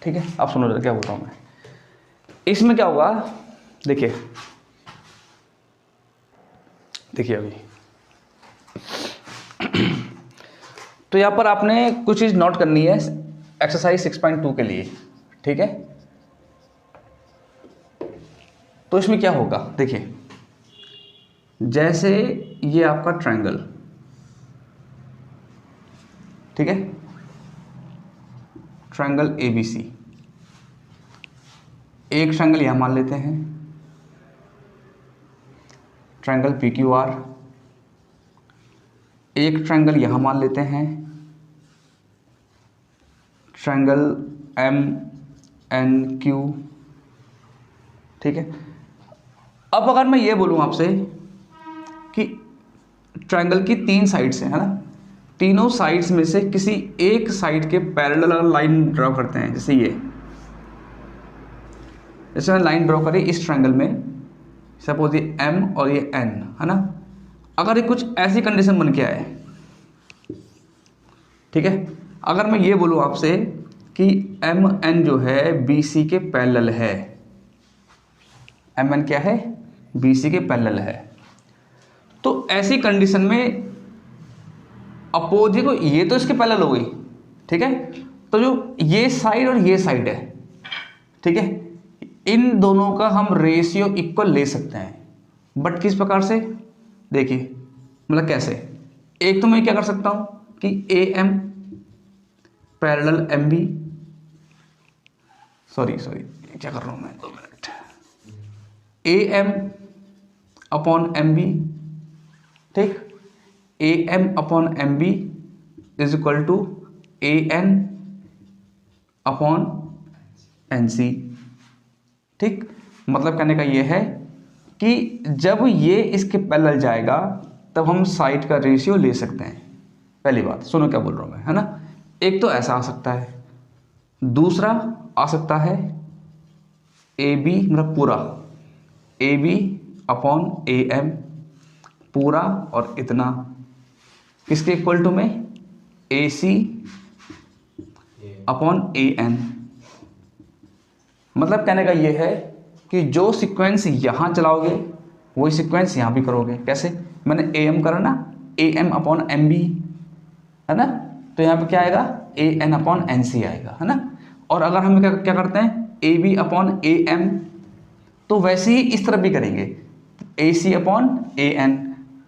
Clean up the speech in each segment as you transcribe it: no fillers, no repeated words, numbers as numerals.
ठीक है, अब सुनो क्या बोल रहा हूँ मैं। इसमें क्या होगा, देखिए अभी तो यहाँ पर आपने कुछ चीज़ नोट करनी है एक्सरसाइज 6.2 के लिए, ठीक है। तो इसमें क्या होगा, देखिए जैसे ये आपका ट्रायंगल, ठीक है, ट्रायंगल ABC, एक ट्रायंगल यहां मान लेते हैं, ट्रायंगल PQR, एक ट्रायंगल यहां मान लेते हैं, ट्रायंगल MNQ, ठीक है। अब अगर मैं ये बोलूं आपसे कि ट्रायंगल की 3 साइड्स हैं, है ना, तीनों साइड्स में से किसी एक साइड के पैरेलल अगर लाइन ड्रॉ करते हैं, जैसे मैं लाइन ड्रॉ करी इस ट्रायंगल में, सपोज ये M और ये N, है ना, अगर ये कुछ ऐसी कंडीशन बन के आए, ठीक है, अगर मैं ये बोलूं आपसे कि MN जो है BC के पैरेलल है, MN क्या है, BC के पैरेलल है, तो ऐसी कंडीशन में अपोजिट को, ये तो इसके पैरेलल हो गई, ठीक है, तो जो ये साइड और ये साइड है, ठीक है, इन दोनों का हम रेशियो इक्वल ले सकते हैं, बट किस प्रकार से, देखिए मतलब कैसे, एक तो मैं क्या कर सकता हूं कि AM पैरेलल MB, सॉरी क्या कर रहा हूं मैं, 2 मिनट, AM अपॉन MB, ठीक, AM upon MB is equal to AN upon NC, ठीक, मतलब कहने का ये है कि जब ये इसके पैरेलल जाएगा तब हम साइड का रेशियो ले सकते हैं। पहली बात सुनो क्या बोल रहा हूं मैं, है ना, एक तो ऐसा आ सकता है, दूसरा आ सकता है AB मतलब पूरा AB अपॉन AM पूरा और इतना, किसके इक्वल टू में, AC अपॉन AN। मतलब कहने का ये है कि जो सीक्वेंस यहां चलाओगे वही सीक्वेंस यहां भी करोगे। कैसे, मैंने AM करा ना, AM अपॉन MB, है ना, तो यहाँ पे क्या आएगा, AN अपॉन NC आएगा, है ना। और अगर हम क्या करते हैं, AB अपॉन AM, तो वैसे ही इस तरफ भी करेंगे, AC अपॉन AN,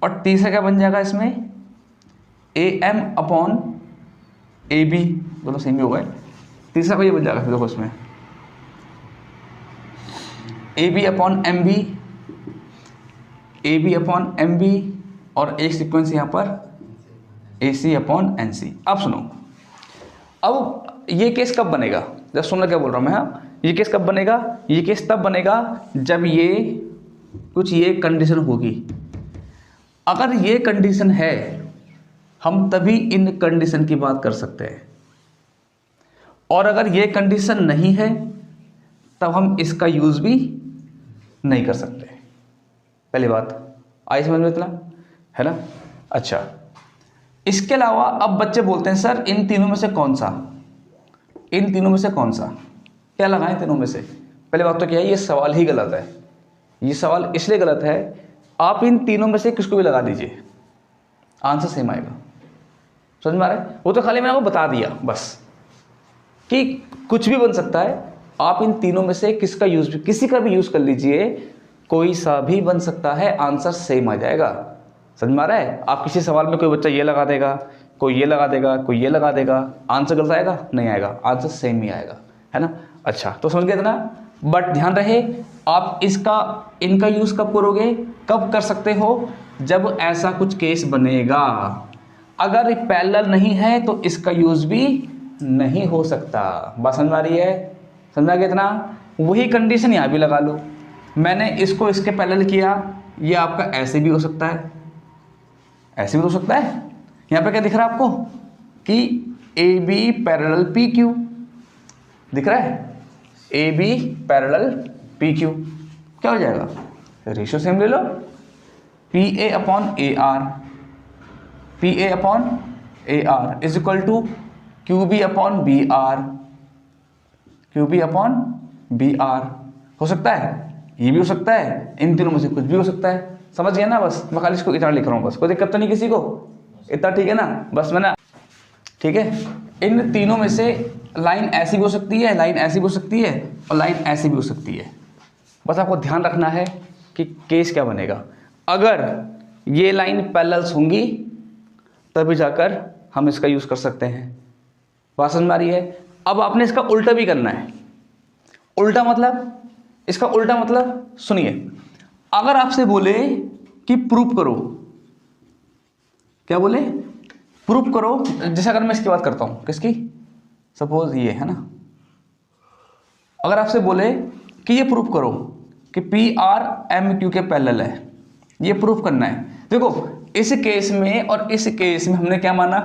और तीसरा क्या बन जाएगा इसमें, AM अपॉन AB, दोनों सेम ही हो गए, तीसरा को ये बन जाएगा, फिर देखो इसमें AB upon MB, AB upon MB, और एक सीक्वेंस यहाँ पर AC अपॉन NC। अब सुनो, अब ये केस कब बनेगा, जब सुनना क्या बोल रहा हूँ मैं, हाँ, ये केस कब बनेगा, ये केस तब बनेगा जब ये कुछ ये कंडीशन होगी। अगर ये कंडीशन है हम तभी इन कंडीशन की बात कर सकते हैं, और अगर ये कंडीशन नहीं है तब हम इसका यूज भी नहीं कर सकते। पहली बात आई समझ में इतना, है ना। अच्छा, इसके अलावा अब बच्चे बोलते हैं सर इन तीनों में से कौन सा, इन तीनों में से कौन सा, क्या लगाएं तीनों में से। पहले बात तो क्या है, ये सवाल ही गलत है, ये सवाल इसलिए गलत है, आप इन तीनों में से किसको भी लगा दीजिए आंसर सेम आएगा। समझ में आ रहा है, वो तो खाली मैंने आपको बता दिया बस कि कुछ भी बन सकता है, आप इन तीनों में से किसका यूज, किसी का भी यूज कर लीजिए, कोई सा भी बन सकता है, आंसर सेम आ जाएगा। समझ में आ रहा है, आप किसी सवाल में कोई बच्चा ये लगा देगा, कोई ये लगा देगा, कोई ये लगा देगा, आंसर गलत आएगा, नहीं आएगा, आंसर सेम ही आएगा, है ना। अच्छा, तो समझ गए इतना, बट ध्यान रहे आप इनका यूज कब करोगे, कब कर सकते हो, जब ऐसा कुछ केस बनेगा। अगर पैरेलल नहीं है तो इसका यूज भी नहीं हो सकता। बात समझ में आ रही है, समझा गया इतना। वही कंडीशन यहाँ भी लगा लो, मैंने इसको इसके पैरेलल किया, ये आपका ऐसे भी हो सकता है, ऐसे भी हो सकता है। यहाँ पे क्या दिख रहा है आपको कि AB पैरेलल PQ दिख रहा है, AB पैरेलल PQ, क्या हो जाएगा, रेशियो सेम ले लो, PA upon AR, PA upon AR is equal to QB upon BR, Q B upon B R. हो सकता है, ये भी हो सकता है, इन तीनों में से कुछ भी हो सकता है। समझ गया ना? बस मैं खाली इसको इतना लिख रहा हूँ, बस कोई दिक्कत तो नहीं किसी को, इतना ठीक है ना? बस मैंने, ठीक है, इन तीनों में से लाइन ऐसी भी हो सकती है, लाइन ऐसी भी हो सकती है, और लाइन ऐसी भी हो सकती है। बस आपको ध्यान रखना है कि केस क्या बनेगा। अगर ये लाइन पैरेलल्स होंगी तभी जाकर हम इसका यूज कर सकते हैं। बात समझ में आ रही है? अब आपने इसका उल्टा भी करना है। उल्टा मतलब, इसका उल्टा मतलब सुनिए, अगर आपसे बोले कि प्रूफ करो, क्या बोले? प्रूफ करो। जैसे अगर मैं इसकी बात करता हूं, किसकी? सपोज ये है ना, अगर आपसे बोले कि ये प्रूफ करो कि पी आर एम क्यू के पैरेलल है, ये प्रूफ करना है। देखो इस केस में और इस केस में हमने क्या माना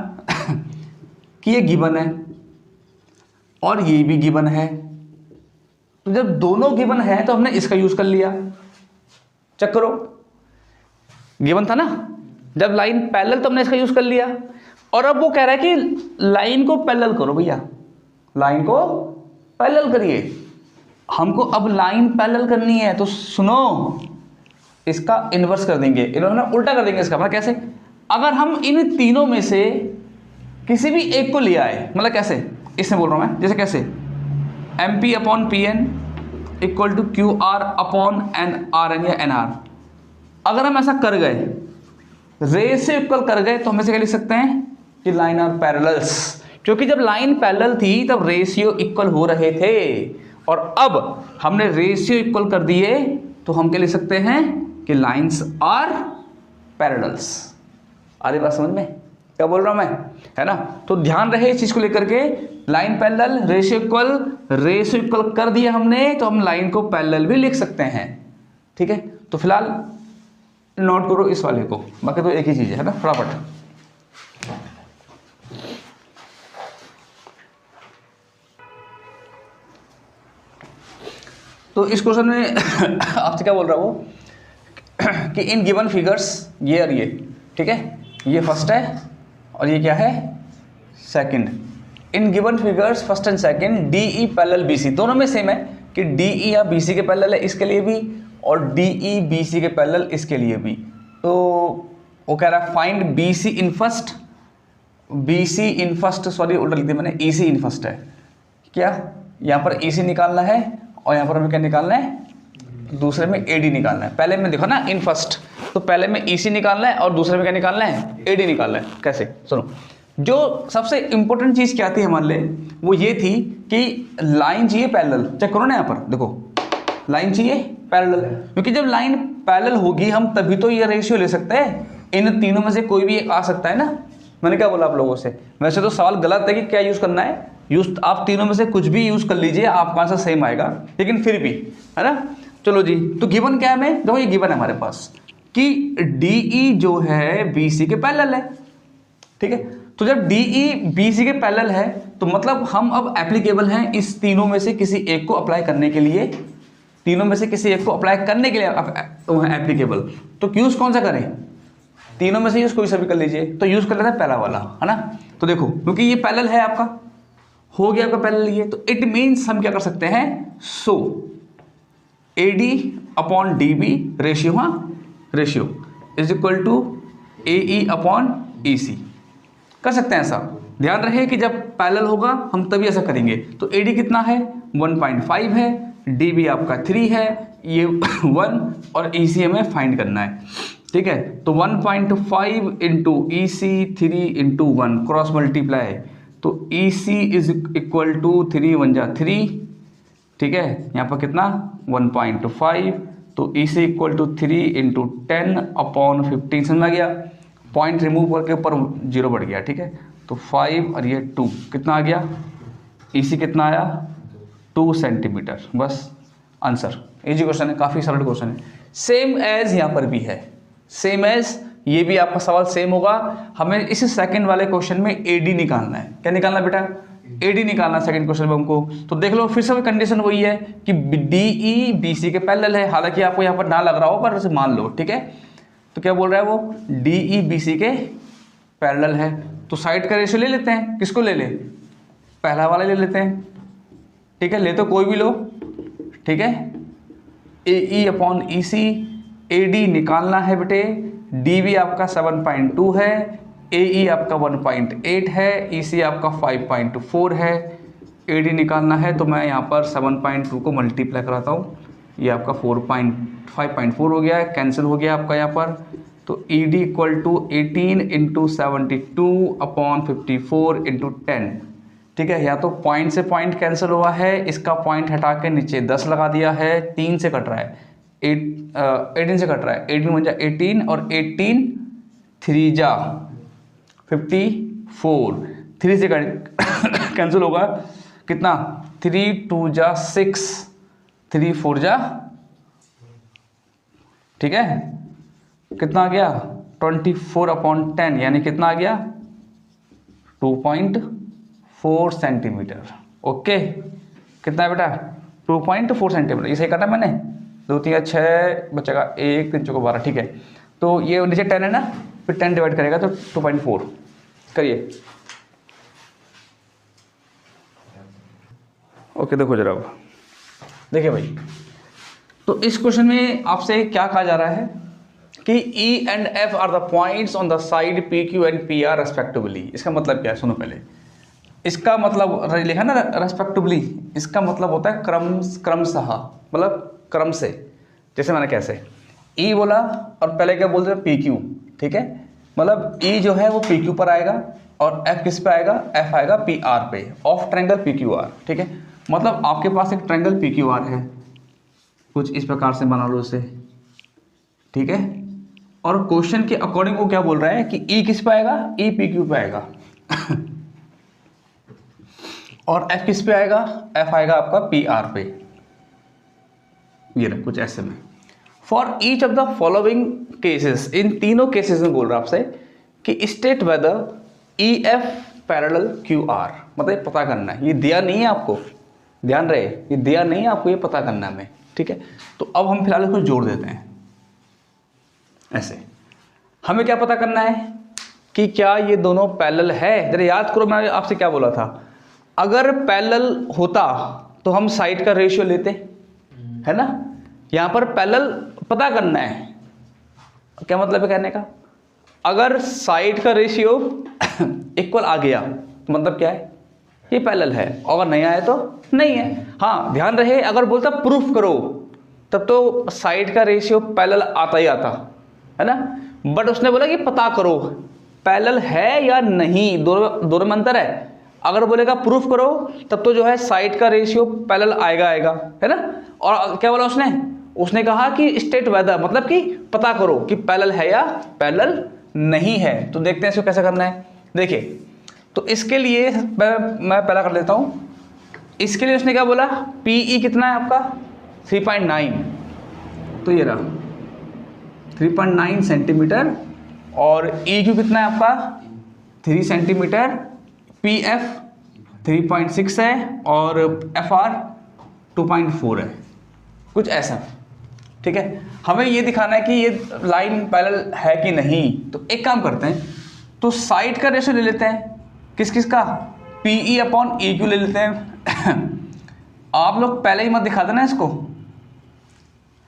कि ये गिवन है और ये भी गिवन है, तो जब दोनों गिवन है तो हमने इसका यूज कर लिया। चेक करो, गिवन था ना, जब लाइन पैरेलल तो हमने इसका यूज कर लिया, और अब वो कह रहा है कि लाइन को पैरेलल करो भैया, लाइन को पैरेलल करिए। हमको अब लाइन पैरेलल करनी है, तो सुनो, इसका इन्वर्स कर देंगे, इन्होंने उल्टा कर देंगे इसका। मतलब कैसे? अगर हम इन तीनों में से किसी भी एक को ले आए, मतलब कैसे, इसमें बोल रहा हूं मैं, जैसे कैसे, M P upon P N equal to Q R upon N R N या एन आर। अगर हम ऐसा कर गए, रेशियो इक्वल कर गए, तो हम ऐसे क्या लिख सकते हैं कि लाइन आर पैरेलल्स, क्योंकि जब लाइन पैरेलल थी तब रेशियो इक्वल हो रहे थे, और अब हमने रेशियो इक्वल कर दिए तो हम क्या लिख सकते हैं कि लाइन्स आर पैरेलल्स। आ रही बात समझ में क्या बोल रहा हूं मैं, है ना? तो ध्यान रहे इस चीज को लेकर के, लाइन पैरेलल, रेशियो इक्वल कर दिया हमने, तो हम लाइन को पैरेलल भी लिख सकते हैं। ठीक है, तो फिलहाल नोट करो इस वाले को, बाकी तो एक ही चीज है ना, फटाफट। तो इस क्वेश्चन में आपसे क्या बोल रहा हूँ कि इन गिवन फिगर्स, ये और ये, ठीक है, ये फर्स्ट है और ये क्या है, second. In given figures first and second D E parallel B C, दोनों में सेम है कि डी ई या बी सी के पैरेलल है इसके लिए भी, और डी ई बी सी के पैरेलल इसके लिए भी। तो वो कह रहा है find B C in first, B C in first, sorry उल्टा लिख दिया मैंने, ई सी इन फर्स्ट है क्या, यहाँ पर ई सी निकालना है और यहाँ पर हमें क्या निकालना है, दूसरे में ए डी निकालना है। पहले में देखो ना इन फर्स्ट, तो पहले में ई सी निकालना है और दूसरे में क्या निकालना है, ए डी निकालना है। कैसे? सुनो, जो सबसे इंपॉर्टेंट चीज क्या थी हमारे लिए, वो ये थी कि लाइन चाहिए पैरेलल। चेक करो ना, यहाँ पर देखो, लाइन चाहिए पैरेलल, क्योंकि जब लाइन पैरेलल होगी हम तभी तो ये रेशियो ले सकते हैं। इन तीनों में से कोई भी एक आ सकता है ना। मैंने क्या बोला आप लोगों से, वैसे तो सवाल गलत है कि क्या यूज करना है, यूज आप तीनों में से कुछ भी यूज कर लीजिए, आपका आंसर सेम आएगा, लेकिन फिर भी, है ना। चलो जी, तो गिवन क्या है हमें, देखो ये गिवन है हमारे पास कि डीई जो है बीसी के पैरेलल है, ठीक है। तो जब डीई बीसी के पैरेलल है तो मतलब हम अब एप्लीकेबल हैं इस तीनों में से किसी एक को अप्लाई करने के लिए, तीनों में से किसी एक को अप्लाई करने के लिए एप्लीकेबल। तो यूज कौन सा करें, तीनों में से यूज कोई सा भी कर लीजिए, तो यूज कर लेते हैं पहला वाला, है ना। तो देखो क्योंकि ये पैरेलल है आपका, हो गया आपका पैरेलल ये, तो इट मीन्स हम क्या कर सकते हैं, so AD upon DB ratio, हाँ ratio is equal to AE upon EC कर सकते हैं ऐसा। ध्यान रहे कि जब पैरेलल होगा हम तभी ऐसा करेंगे। तो AD कितना है, 1.5 है, DB आपका 3 है, ये 1 और EC हमें फाइंड करना है, ठीक है। तो 1.5 into EC 3 into 1 cross multiply, तो EC इज इक्वल टू 3 1 जा 3, ठीक है। यहाँ पर कितना 1.5, तो EC equal to 3 into 10 upon 15, समझ आ गया। पॉइंट रिमूव करके ऊपर 0 बढ़ गया, ठीक है। तो 5 और ये 2 कितना आ गया, EC कितना आया 2 सेंटीमीटर, बस आंसर। इजी क्वेश्चन है, काफ़ी सरल क्वेश्चन है। सेम एज यहाँ पर भी है, सेम एज ये भी आपका सवाल सेम होगा। हमें इस सेकंड वाले क्वेश्चन में AD निकालना है। क्या निकालना बेटा, AD निकालना सेकंड क्वेश्चन में हमको। तो देख लो फिर से कंडीशन वही है कि DE BC के पैरेलल है, हालांकि आपको यहाँ पर ना लग रहा हो पर उसे मान लो, ठीक है। तो क्या बोल रहा है वो, DE BC के पैरेलल है, तो साइड का रेशियो ले लेते हैं। किसको ले ले, पहला वाला ले लेते हैं, ठीक है, ले तो कोई भी लो, ठीक है। AE अपॉन EC, AD निकालना है बेटे, DB आपका 7.2 है, AE आपका 1.8 है, EC आपका 5.4 है, AD निकालना है तो मैं यहाँ पर 7.2 को मल्टीप्लाई कराता हूँ, ये आपका 5.4 हो गया है, कैंसिल हो गया आपका यहाँ पर। तो ED equal to 18 into 72 upon 54 into 10, ठीक है। या तो पॉइंट से पॉइंट कैंसिल हुआ है, इसका पॉइंट हटा के नीचे 10 लगा दिया है, 3 से कट रहा है, 18 से कट रहा है, 18 बन जा 18 और 18 3 जा 54, 3 से कैंसिल होगा कितना, 3 2 जा 6, 3 4 जा, ठीक है, कितना आ गया 24 अपॉन 10, यानी कितना आ गया 2.4 सेंटीमीटर। ओके, कितना है बेटा 2.4 सेंटीमीटर, इसे काटा मैंने, 2 3 6 बचेगा 1 3 4 12, ठीक है। तो ये नीचे 10 है ना, फिर 10 डिवाइड करेगा तो 2.4 करिए। ओके, देखो जरा, देखिए भाई, तो इस क्वेश्चन में आपसे क्या कहा जा रहा है कि E and F are the points on the side PQ and PR respectively. इसका मतलब क्या है, सुनो पहले, इसका मतलब लिखा ना रेस्पेक्टिवली, इसका मतलब होता है क्रमशः, मतलब क्रम से। जैसे मैंने कैसे E बोला और पहले क्या बोलते हैं PQ, ठीक है, मतलब E जो है वो PQ पर आएगा और F किस पे आएगा, F आएगा PR पे, ऑफ ट्रायंगल PQR, ठीक है। मतलब आपके पास एक ट्रायंगल PQR है, कुछ इस प्रकार से बना लो इसे, ठीक है। और क्वेश्चन के अकॉर्डिंग वो क्या बोल रहा है कि E किस पे आएगा, E PQ पे आएगा और F किस पे आएगा, F आएगा आपका PR पे। ये रहा कुछ ऐसे में। For each of the following cases, इन तीनों केसेस में बोल रहा है आपसे कि state whether EF parallel QR, मतलब पता करना है, ये दिया नहीं है आपको, ध्यान रहे, ये दिया नहीं है आपको, ये पता करना है हमें, ठीक है। तो अब हम फिलहाल इसको जोड़ देते हैं ऐसे। हमें क्या पता करना है कि क्या ये दोनों पैरेलल है। जरा याद करो, मैंने आपसे क्या बोला था, अगर पैरेलल होता तो हम साइड का रेशियो लेते, है ना। यहां पर पैरेलल पता करना है, क्या मतलब है कहने का, अगर साइड का रेशियो इक्वल आ गया तो मतलब क्या है, ये पैरेलल है, अगर नहीं आया तो नहीं है। हाँ ध्यान रहे, अगर बोलता प्रूफ करो तब तो साइड का रेशियो पैरेलल आता ही आता, है ना। बट उसने बोला कि पता करो पैरेलल है या नहीं, दोनों में अंतर है। अगर बोलेगा प्रूफ करो तब तो जो है साइड का रेशियो पैरेलल आएगा, है ना। और क्या बोला उसने कहा कि स्टेट वेदर, मतलब कि पता करो कि पैरेलल है या पैरेलल नहीं है। तो देखते हैं इसको कैसे करना है। देखिए, तो इसके लिए मैं पहला कर लेता हूं। इसके लिए उसने क्या बोला, PE कितना है आपका 3.9, तो ये रहा 3.9 सेंटीमीटर, और EQ कितना है आपका 3 सेंटीमीटर, PF 3.6 है और FR 2.4 है, कुछ ऐसा, ठीक है। हमें ये दिखाना है कि ये लाइन पैरेलल है कि नहीं। तो एक काम करते हैं, तो साइड का रेशियो ले लेते हैं, किस किस का, PE अपॉन EQ ले लेते हैं आप लोग पहले ही मत दिखा देना इसको,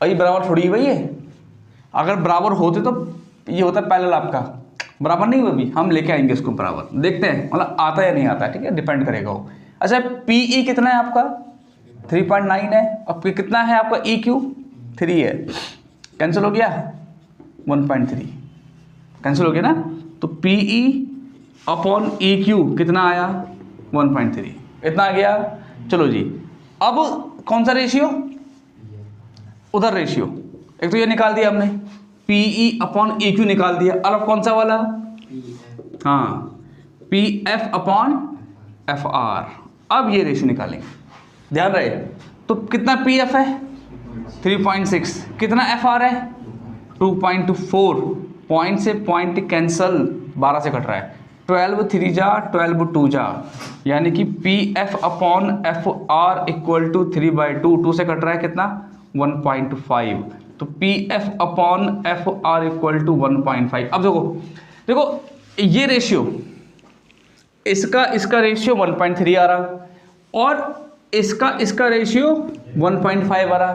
भाई बराबर थोड़ी है भाई, ये अगर बराबर होते तो ये होता पैरेलल, आपका बराबर नहीं हुआ, भी हम लेके आएंगे इसको बराबर, देखते हैं मतलब आता है या नहीं आता, ठीक है, डिपेंड करेगा वो। अच्छा, PE कितना है आपका 3.9 है, और कितना है आपका EQ 3 है, कैंसिल हो गया 1.3, कैंसिल हो गया ना। तो PE अपॉन EQ कितना आया 1.3, इतना आ गया। चलो जी, अब कौन सा रेशियो, उधर रेशियो, एक तो ये निकाल दिया हमने, PE अपॉन EQ निकाल दिया। अब कौन सा वाला, हाँ PF अपॉन FR, अब ये रेशियो निकालेंगे, ध्यान रहे। तो कितना PF है 3.6, कितना FR है 2.4, पॉइंट से पॉइंट कैंसल, 12 से कट रहा है, 12 3 जा 12 2 जा, यानी कि PF upon FR equal to 3/2, 2 से कट रहा है कितना 1.5, तो PF upon FR equal to 1.5। अब देखो ये रेशियो, इसका रेशियो 1.3 आ रहा, और इसका इसका रेशियो 1.5 आ रहा।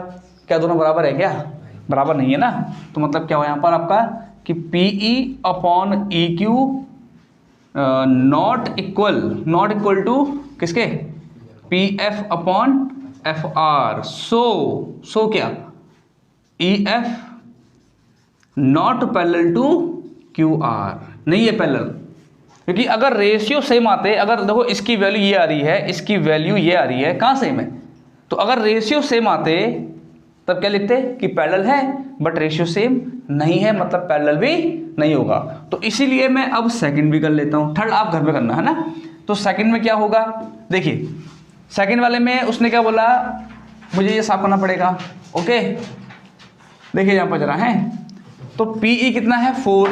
क्या दोनों बराबर है क्या? बराबर नहीं है ना। तो मतलब क्या हुआ यहाँ पर आपका कि PE upon EQ not equal to किसके? PF upon FR। सो क्या? EF not parallel to QR, नहीं है पैरेलल। क्योंकि अगर रेशियो सेम आते, अगर देखो इसकी वैल्यू ये आ रही है, इसकी वैल्यू ये आ रही है, कहाँ सेम है? तो अगर रेशियो सेम आते तब क्या लिखते कि पैरेलल है, बट रेशियो सेम नहीं है, मतलब पैरेलल भी नहीं होगा। तो इसीलिए मैं अब सेकंड भी कर लेता हूँ, थर्ड आप घर पे करना है ना। तो सेकंड में क्या होगा, देखिए सेकंड वाले में उसने क्या बोला, मुझे ये साफ करना पड़ेगा। ओके देखिए यहाँ पर जरा है, तो PE कितना है 4,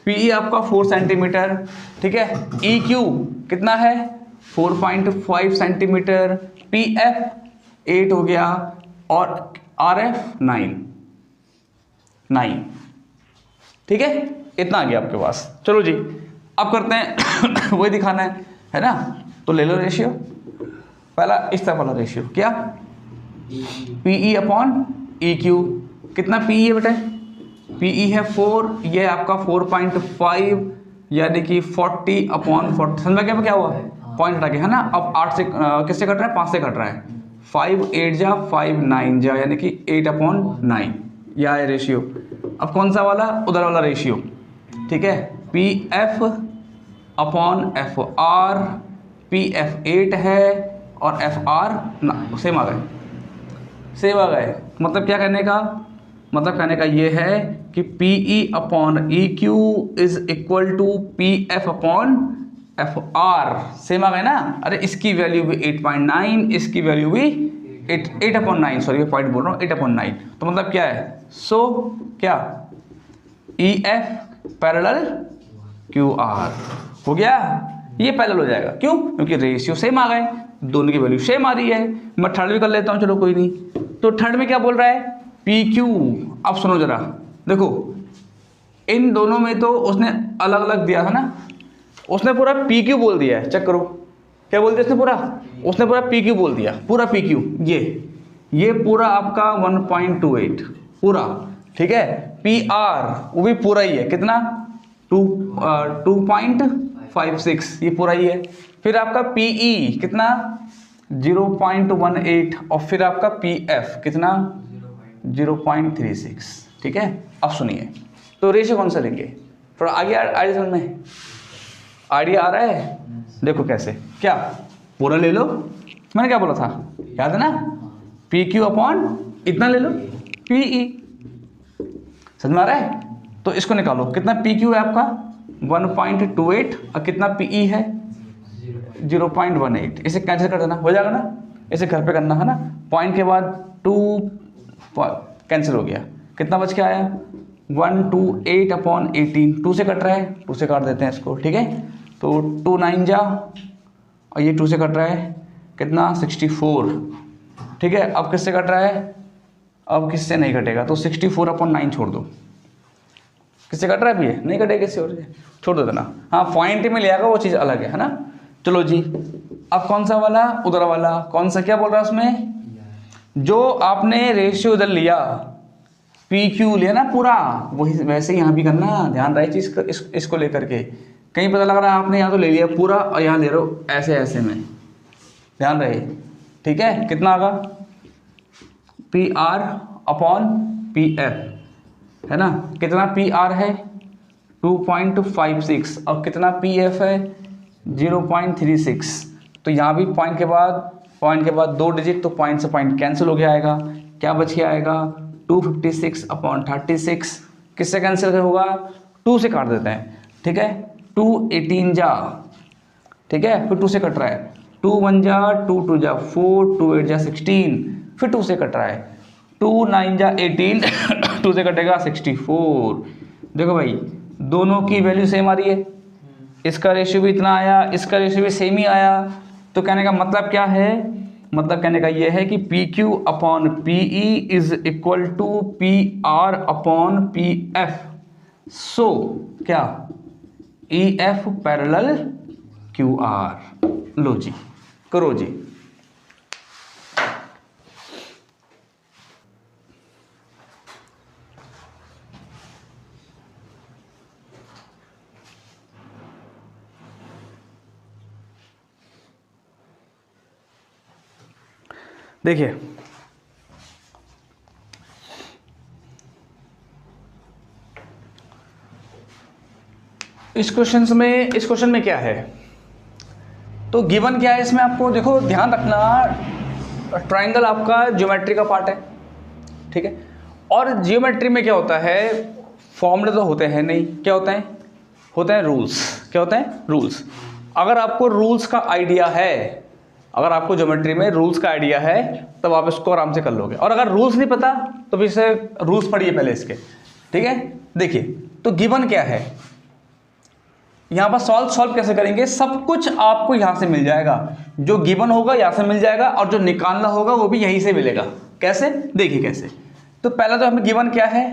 PE आपका 4 सेंटीमीटर, ठीक है। EQ कितना है 4.5 सेंटीमीटर, PF 8 हो गया, और RF 9, ठीक है। इतना आ गया आपके पास। चलो जी अब करते हैं वही दिखाना है ना। तो ले लो रेशियो, पहला इस तरह वाला रेशियो क्या, PE अपॉन EQ। कितना PE है बेटा? PE है 4, ये आपका 4.5 यानी कि 40 अपॉन 40। समझ में क्या हुआ? पॉइंट हटा के है ना। अब 8 से किससे कट रहा है? 5 से कट रहा है। 5 8 जा 5 9 जा यानी कि 8 अपॉन 9, यह है रेशियो। अब कौन सा वाला? उधर वाला रेशियो, ठीक है। PF अपॉन FR, PF 8 है और FR सेम आ गए, सेम आ गए। मतलब क्या कहने का, मतलब कहने का ये है कि PE upon EQ is equal to PF upon FR, same आ गए ना। अरे इसकी वैल्यू भी 8.9, इसकी वैल्यू भी 8 अपॉन 9, सॉरी पॉइंट बोल रहा हूँ, 8 अपॉन 9। तो मतलब क्या है, सो क्या EF पैरेलल QR हो गया, ये पैरेलल हो जाएगा। क्यों? क्योंकि रेशियो सेम आ गए, दोनों की वैल्यू सेम आ रही है। मैं थर्ड भी कर लेता हूँ, चलो कोई नहीं। तो थर्ड में क्या बोल रहा है, PQ। अब सुनो जरा, देखो इन दोनों में तो उसने अलग अलग दिया था ना, उसने पूरा PQ बोल दिया है। चेक करो क्या बोल दिया उसने पूरा PQ बोल दिया, पूरा PQ। ये पूरा आपका 1.28 पूरा, ठीक है। PR वो भी पूरा ही है, कितना 2.56, ये पूरा ही है। फिर आपका PE कितना 0.18 और फिर आपका PF कितना 0.36, ठीक है। अब सुनिए तो रेशियो कौन सा लेंगे, थोड़ा आगे आइए समझ में, आइडिया आ रहा है। देखो कैसे, क्या पूरा ले लो, मैंने क्या बोला था याद है ना, PQ अपॉन इतना ले लो PE, समझ में आ रहा है। तो इसको निकालो, कितना PQ है आपका 1.28 और कितना PE है 0.18, इसे कैंसिल कर देना, हो जाएगा ना। इसे घर पे करना है ना। पॉइंट के बाद 2 कैंसिल हो गया, कितना बच के आया 128 अपॉन 18, 2 से कट रहा है, 2 से काट देते हैं इसको, ठीक है। तो 2 9 जा और ये 2 से कट रहा है, कितना 64, ठीक है। अब किससे कट रहा है, अब किससे नहीं कटेगा, तो 64 अपॉन 9 छोड़ दो। किससे कट रहा है, भी है नहीं कटेगा किसी और से, छोड़ दो देना। हाँ पॉइंट में ले आएगा वो चीज़ अलग है ना। चलो जी अब कौन सा वाला, उधर वाला कौन सा, क्या बोल रहा है उसमें, जो आपने रेशियो उधर लिया PQ लिया ना पूरा, वही वैसे ही यहाँ भी करना, ध्यान रहे चीज़ इसको लेकर के। कहीं पता लग रहा है आपने यहाँ तो ले लिया पूरा और यहाँ ले रहे हो ऐसे ऐसे में, ध्यान रहे, ठीक है। कितना आगा PR अपॉन PF है ना, कितना PR है 2.56 और कितना PF है 0.36। तो यहाँ भी पॉइंट के बाद 2 डिजिट, तो पॉइंट से पॉइंट कैंसिल हो गया आएगा, क्या बच के आएगा 256 अपॉन 36, किससे कैंसिल होगा 2 से काट देते हैं, ठीक है। 2 18 जा, ठीक है, फिर 2 से कट रहा है, 2 1 जा 2 2 जा 4 2 8 जा 16, फिर 2 से कट रहा है, 2 9 जा 18 2 से कटेगा 64। देखो भाई दोनों की वैल्यू सेम आ रही है, इसका रेशियो भी इतना आया, इसका रेशियो भी सेम ही आया। तो कहने का मतलब क्या है, मतलब कहने का ये है कि PQ upon PE is equal to PR upon PF। So क्या EF पैरेलल QR। लो जी करो जी, देखिए इस क्वेश्चन में क्या है, तो गिवन क्या है इसमें, आपको देखो ध्यान रखना, ट्राइंगल आपका ज्योमेट्री का पार्ट है, ठीक है। और ज्योमेट्री में क्या होता है, फॉर्मूले तो होते हैं नहीं, क्या होते हैं, होते हैं रूल्स। क्या होते हैं, रूल्स। अगर आपको रूल्स का आइडिया है, अगर आपको ज्योमेट्री में रूल्स का आइडिया है तब आप इसको आराम से कर लोगे, और अगर रूल्स नहीं पता तो फिर से रूल्स पढ़िए पहले इसके, ठीक है। देखिए तो गिवन क्या है, यहां पर सॉल्व कैसे करेंगे, सब कुछ आपको यहां से मिल जाएगा, जो गिवन होगा यहां से मिल जाएगा और जो निकालना होगा वो भी यहीं से मिलेगा। कैसे, देखिए कैसे। तो पहला तो हमें गिवन क्या है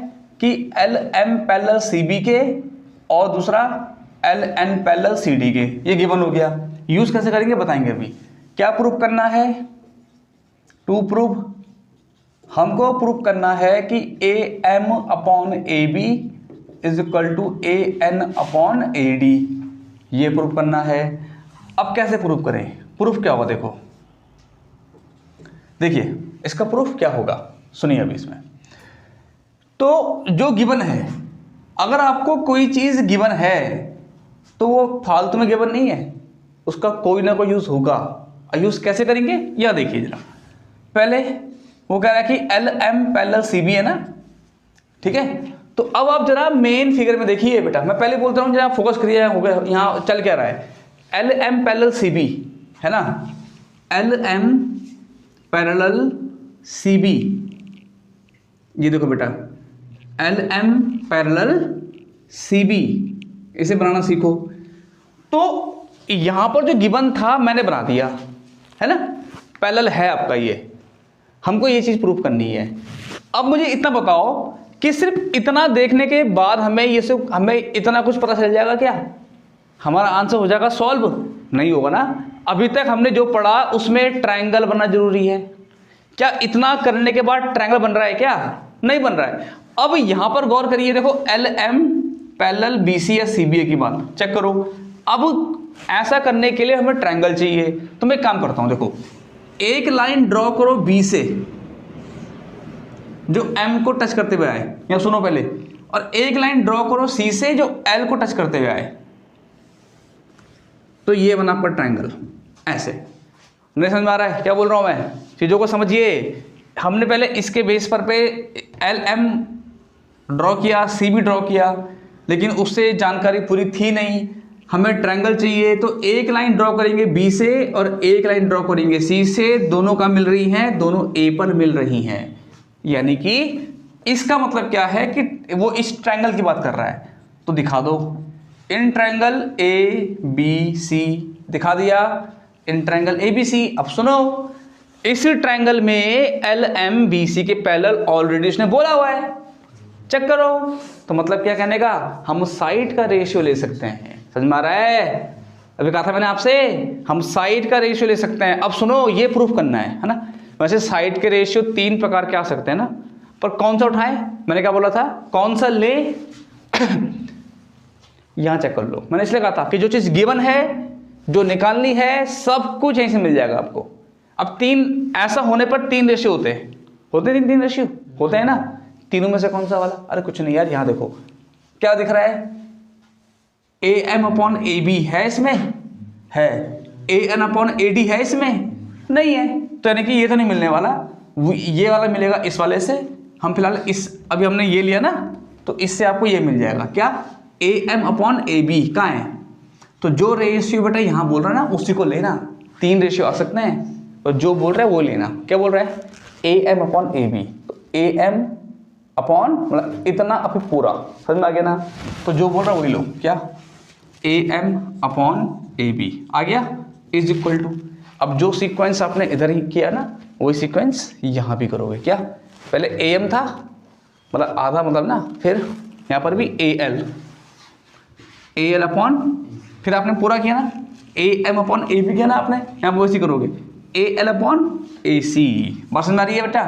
कि L M parallel C B के और दूसरा L N parallel C D के, ये गिवन हो गया। यूज कैसे करेंगे बताएंगे अभी। क्या प्रूफ करना है, टू प्रूव, हमको प्रूफ करना है कि A M upon A B is equal to A N upon A D, ये प्रूफ करना है। अब कैसे प्रूफ करें, प्रूफ क्या होगा, देखो देखिए इसका प्रूफ क्या होगा, सुनिए अभी इसमें। तो जो गिवन है, अगर आपको कोई चीज गिवन है तो वो फालतू में गिवन नहीं है, उसका कोई ना कोई यूज होगा। यूज कैसे करेंगे यह देखिए जरा। पहले वो कह रहा है कि L M parallel C B है ना, ठीक है। तो अब आप जरा मेन फिगर में देखिए बेटा, मैं पहले बोलता हूं जरा फोकस करिए, यहां चल क्या रहा है, L M parallel C B है ना, L M parallel C B, ये देखो बेटा L M parallel C B, इसे बनाना सीखो। तो यहां पर जो गिवन था मैंने बना दिया है ना, पैरेलल है आपका, ये हमको ये चीज प्रूफ करनी है। अब मुझे इतना बताओ कि सिर्फ इतना देखने के बाद हमें इतना कुछ पता चल जाएगा क्या, हमारा आंसर हो जाएगा सॉल्व, नहीं होगा ना। अभी तक हमने जो पढ़ा उसमें ट्रायंगल बनना जरूरी है, क्या इतना करने के बाद ट्रायंगल बन रहा है, क्या नहीं बन रहा है। अब यहां पर गौर करिए, देखो L M parallel B C या सी बी ए की बात चेक करो। अब ऐसा करने के लिए हमें ट्रायंगल चाहिए, तो मैं एक काम करता हूं, देखो एक लाइन ड्रॉ करो बी से जो एम को टच करते हुए आए, या सुनो पहले, और एक लाइन ड्रॉ करो सी से जो एल को टच करते हुए आए, तो ये बना आपका ट्रायंगल। ऐसे नहीं समझ में आ रहा है क्या बोल रहा हूं मैं, चीजों को समझिए। हमने पहले इसके बेस पर पे एल एम ड्रॉ किया, सी भी ड्रॉ किया, लेकिन उससे जानकारी पूरी थी नहीं, हमें ट्रायंगल चाहिए। तो एक लाइन ड्रॉ करेंगे बी से और एक लाइन ड्रॉ करेंगे सी से, दोनों का मिल रही हैं, दोनों ए पर मिल रही हैं, यानी कि इसका मतलब क्या है कि वो इस ट्रायंगल की बात कर रहा है। तो दिखा दो, इन ट्रायंगल ए बी सी दिखा दिया, इन ट्रायंगल ए बी सी। अब सुनो, इस ट्रायंगल में एल एम बी सी के पैरेलल ऑलरेडी उसने बोला हुआ है, चेक करो। तो मतलब क्या कहने का, हम साइड का रेशियो ले सकते हैं, समझ में आ रहा है। अभी कहा था मैंने आपसे, हम साइड का रेशियो ले सकते हैं। अब सुनो, ये प्रूफ करना है ना। वैसे साइड के रेशियो 3 प्रकार के आ सकते हैं ना, पर कौन सा उठाएं, मैंने क्या बोला था, कौन सा ले यहां चेक कर लो। मैंने इसलिए कहा था कि जो चीज गिवन है, जो निकालनी है, सब कुछ यहीं से मिल जाएगा आपको। अब 3 ऐसा होने पर 3 रेशियो होते हैं, तीन रेशियो होते हैं ना, तीनों में से कौन सा वाला, अरे कुछ नहीं यार, यहां देखो क्या दिख रहा है, A M upon A B है इसमें, है, A N upon A D है इसमें, नहीं है। तो यानी कि ये तो नहीं मिलने वाला, ये वाला मिलेगा इस वाले से। हम फिलहाल अभी हमने ये लिया ना, तो इससे आपको ये मिल जाएगा, क्या, A M upon A B कहाँ है। तो जो रेशियो बेटा यहाँ बोल रहा है ना, उसी को लेना। 3 रेशियो आ सकते हैं, तो जो बोल रहा है वो लेना। क्या बोल रहा है, A M upon A B, तो ए एम अपॉन मतलब इतना अभी पूरा, समझ में आ गया ना। तो जो बोल रहा है वही लो, क्या, A M upon A B आ गया, इज इक्वल टू, अब जो सीक्वेंस आपने इधर ही किया ना, वही सीक्वेंस यहाँ भी करोगे। क्या, पहले ए एम था मतलब आधा, मतलब ना, फिर यहाँ पर भी ए एल अपॉन, फिर आपने पूरा किया ना, A M upon A B किया ना आपने, यहाँ पर वैसे करोगे ए एल अपॉन ए सी। बात समझ में आ रही है बेटा,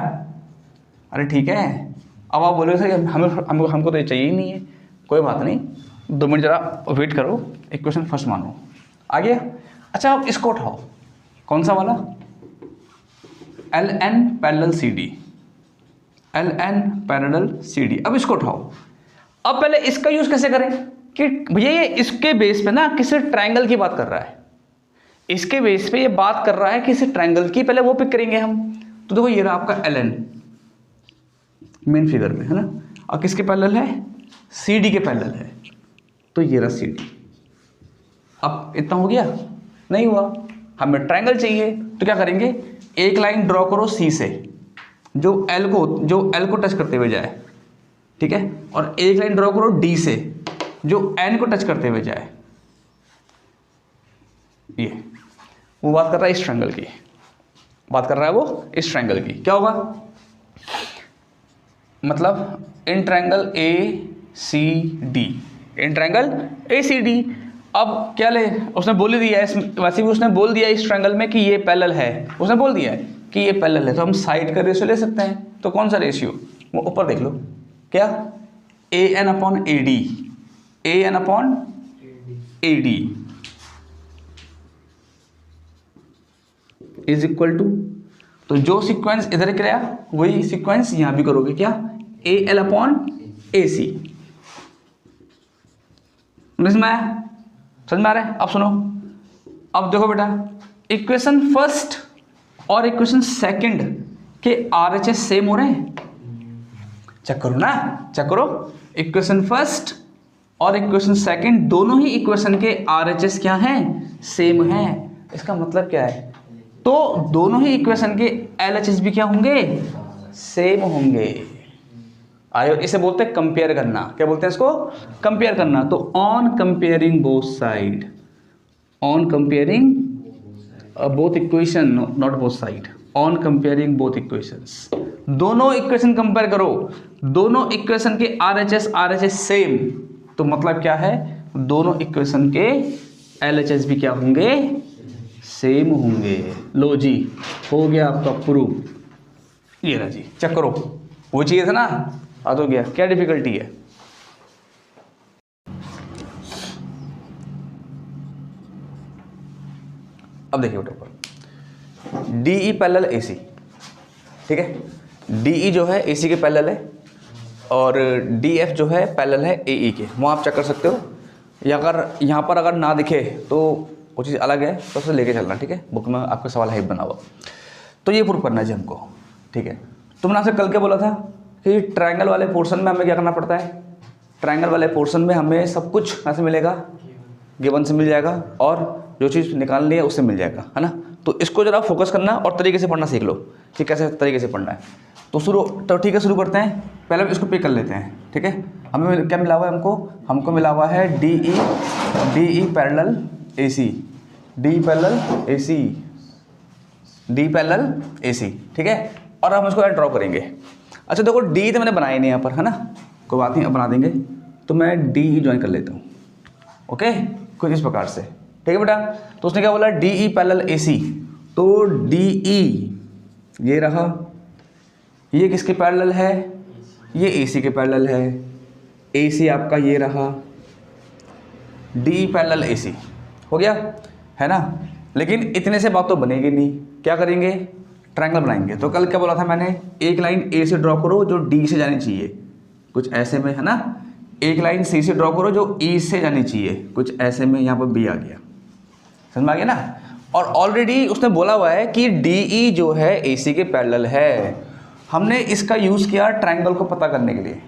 अरे ठीक है। अब आप बोलोगे सर हमको तो ये चाहिए ही नहीं है, कोई बात नहीं, 2 मिनट जरा वेट करो, इक्वेशन फर्स्ट मानो, आ गया। अच्छा अब इसको उठाओ, कौन सा वाला, L N parallel C D, L N parallel C D. अब इसको उठाओ। अब पहले इसका यूज कैसे करें कि भैया ये इसके बेस पे ना किसी ट्रायंगल की बात कर रहा है, इसके बेस पे ये बात कर रहा है किसी ट्रायंगल की, पहले वो पिक करेंगे हम। तो देखो ये रहा आपका एल एन मेन फिगर में, है ना, और किसके पैरेलल है, सी डी के पैरेलल है, तो ये रहा सी डी। अब इतना हो गया, नहीं हुआ, हमें ट्रायंगल चाहिए, तो क्या करेंगे, एक लाइन ड्रॉ करो सी से जो एल को टच करते हुए जाए, ठीक है, और एक लाइन ड्रॉ करो डी से जो एन को टच करते हुए जाए। ये वो बात कर रहा है इस ट्रायंगल की, बात कर रहा है वो इस ट्रायंगल की। क्या होगा, मतलब in triangle A C D, in triangle A C D. अब क्या ले, उसने बोल ही दिया है, वैसे भी उसने बोल दिया इस ट्रायंगल में कि ये पैरेलल है, उसने बोल दिया है कि ये पैरेलल है, तो हम साइड का रेशियो ले सकते हैं। तो कौन सा रेशियो, वो ऊपर देख लो, क्या, A N upon A D, A N upon A D is equal to, तो जो सीक्वेंस इधर किया वही सीक्वेंस यहां भी करोगे, क्या, ए एल अपॉन ए सी। समझ में आ रहा है। अब सुनो, अब देखो बेटा, इक्वेशन फर्स्ट और इक्वेशन सेकंड के आरएचएस सेम हो रहे हैं, चेक करो ना, चेक करो, इक्वेशन फर्स्ट और इक्वेशन सेकंड दोनों ही इक्वेशन के आरएचएस क्या हैं, सेम हैं। इसका मतलब क्या है, तो दोनों ही इक्वेशन के एलएचएस भी क्या होंगे, सेम होंगे। आयो, इसे बोलते हैं कंपेयर करना। क्या बोलते हैं इसको, कंपेयर करना। तो on comparing both side, on comparing both equation, not both side, on comparing both equations, दोनों इक्वेशन कंपेयर करो, दोनों इक्वेशन के आरएचएस सेम, तो मतलब क्या है, दोनों इक्वेशन के एलएचएस भी क्या होंगे, सेम होंगे। लो जी, हो गया आपका प्रूफ। ये रहा जी, चेक करो, वो चाहिए था ना, आ तो गया। क्या डिफिकल्टी है, अब देखिए बेटा ऊपर, डीई पैरेलल एसी, ठीक है, डीई जो है एसी के पैरेलल है और डीएफ जो है पैरेलल है एई के, वो आप चेक कर सकते हो। या अगर यहाँ पर अगर ना दिखे तो वो चीज़ अलग है, तो उसे लेके चलना, ठीक है, बुक में आपका सवाल है बना हुआ। तो ये प्रूफ करना है जी हमको, ठीक है। तुमने आपसे कल क्या बोला था कि ट्रायंगल वाले पोर्शन में हमें क्या करना पड़ता है, ट्रायंगल वाले पोर्शन में हमें सब कुछ कैसे मिलेगा, गिवन से मिल जाएगा, और जो चीज़ निकालनी है उससे मिल जाएगा, है ना। तो इसको जरा फोकस करना और तरीके से पढ़ना सीख लो कि कैसे तरीके से पढ़ना है। तो ठीक है, शुरू करते हैं। पहले इसको पिक कर लेते हैं, ठीक है। हमें क्या मिला हुआ है, हमको मिला हुआ है D E parallel A C, D parallel A C, D parallel A C, ठीक है। और हम इसको ड्रॉ करेंगे। अच्छा देखो, डी तो मैंने बनाया नहीं यहाँ पर, है ना, कोई बात नहीं, अब बना देंगे। तो मैं डी ज्वाइन कर लेता हूँ, ओके, कुछ इस प्रकार से, ठीक है बेटा। तो उसने क्या बोला, डीई पैरेलल एसी, तो डीई ये रहा, ये किसके पैरेलल है, ये एसी के पैरेलल है, एसी आपका ये रहा, डी पैरेलल एसी, हो गया, है ना। लेकिन इतने से बात तो बनेगी नहीं, क्या करेंगे, ट्रायंगल बनाएंगे। तो कल क्या बोला था मैंने, एक लाइन ए से ड्रॉ करो जो डी से जानी चाहिए, कुछ ऐसे में, है ना। एक लाइन सी से ड्रॉ करो जो ई से जानी चाहिए, कुछ ऐसे में, यहाँ पर बी आ गया, समझ में आ गया ना। और ऑलरेडी उसने बोला हुआ है कि डीई जो है एसी के पैरेलल है। हमने इसका यूज़ किया ट्रायंगल को पता करने के लिए,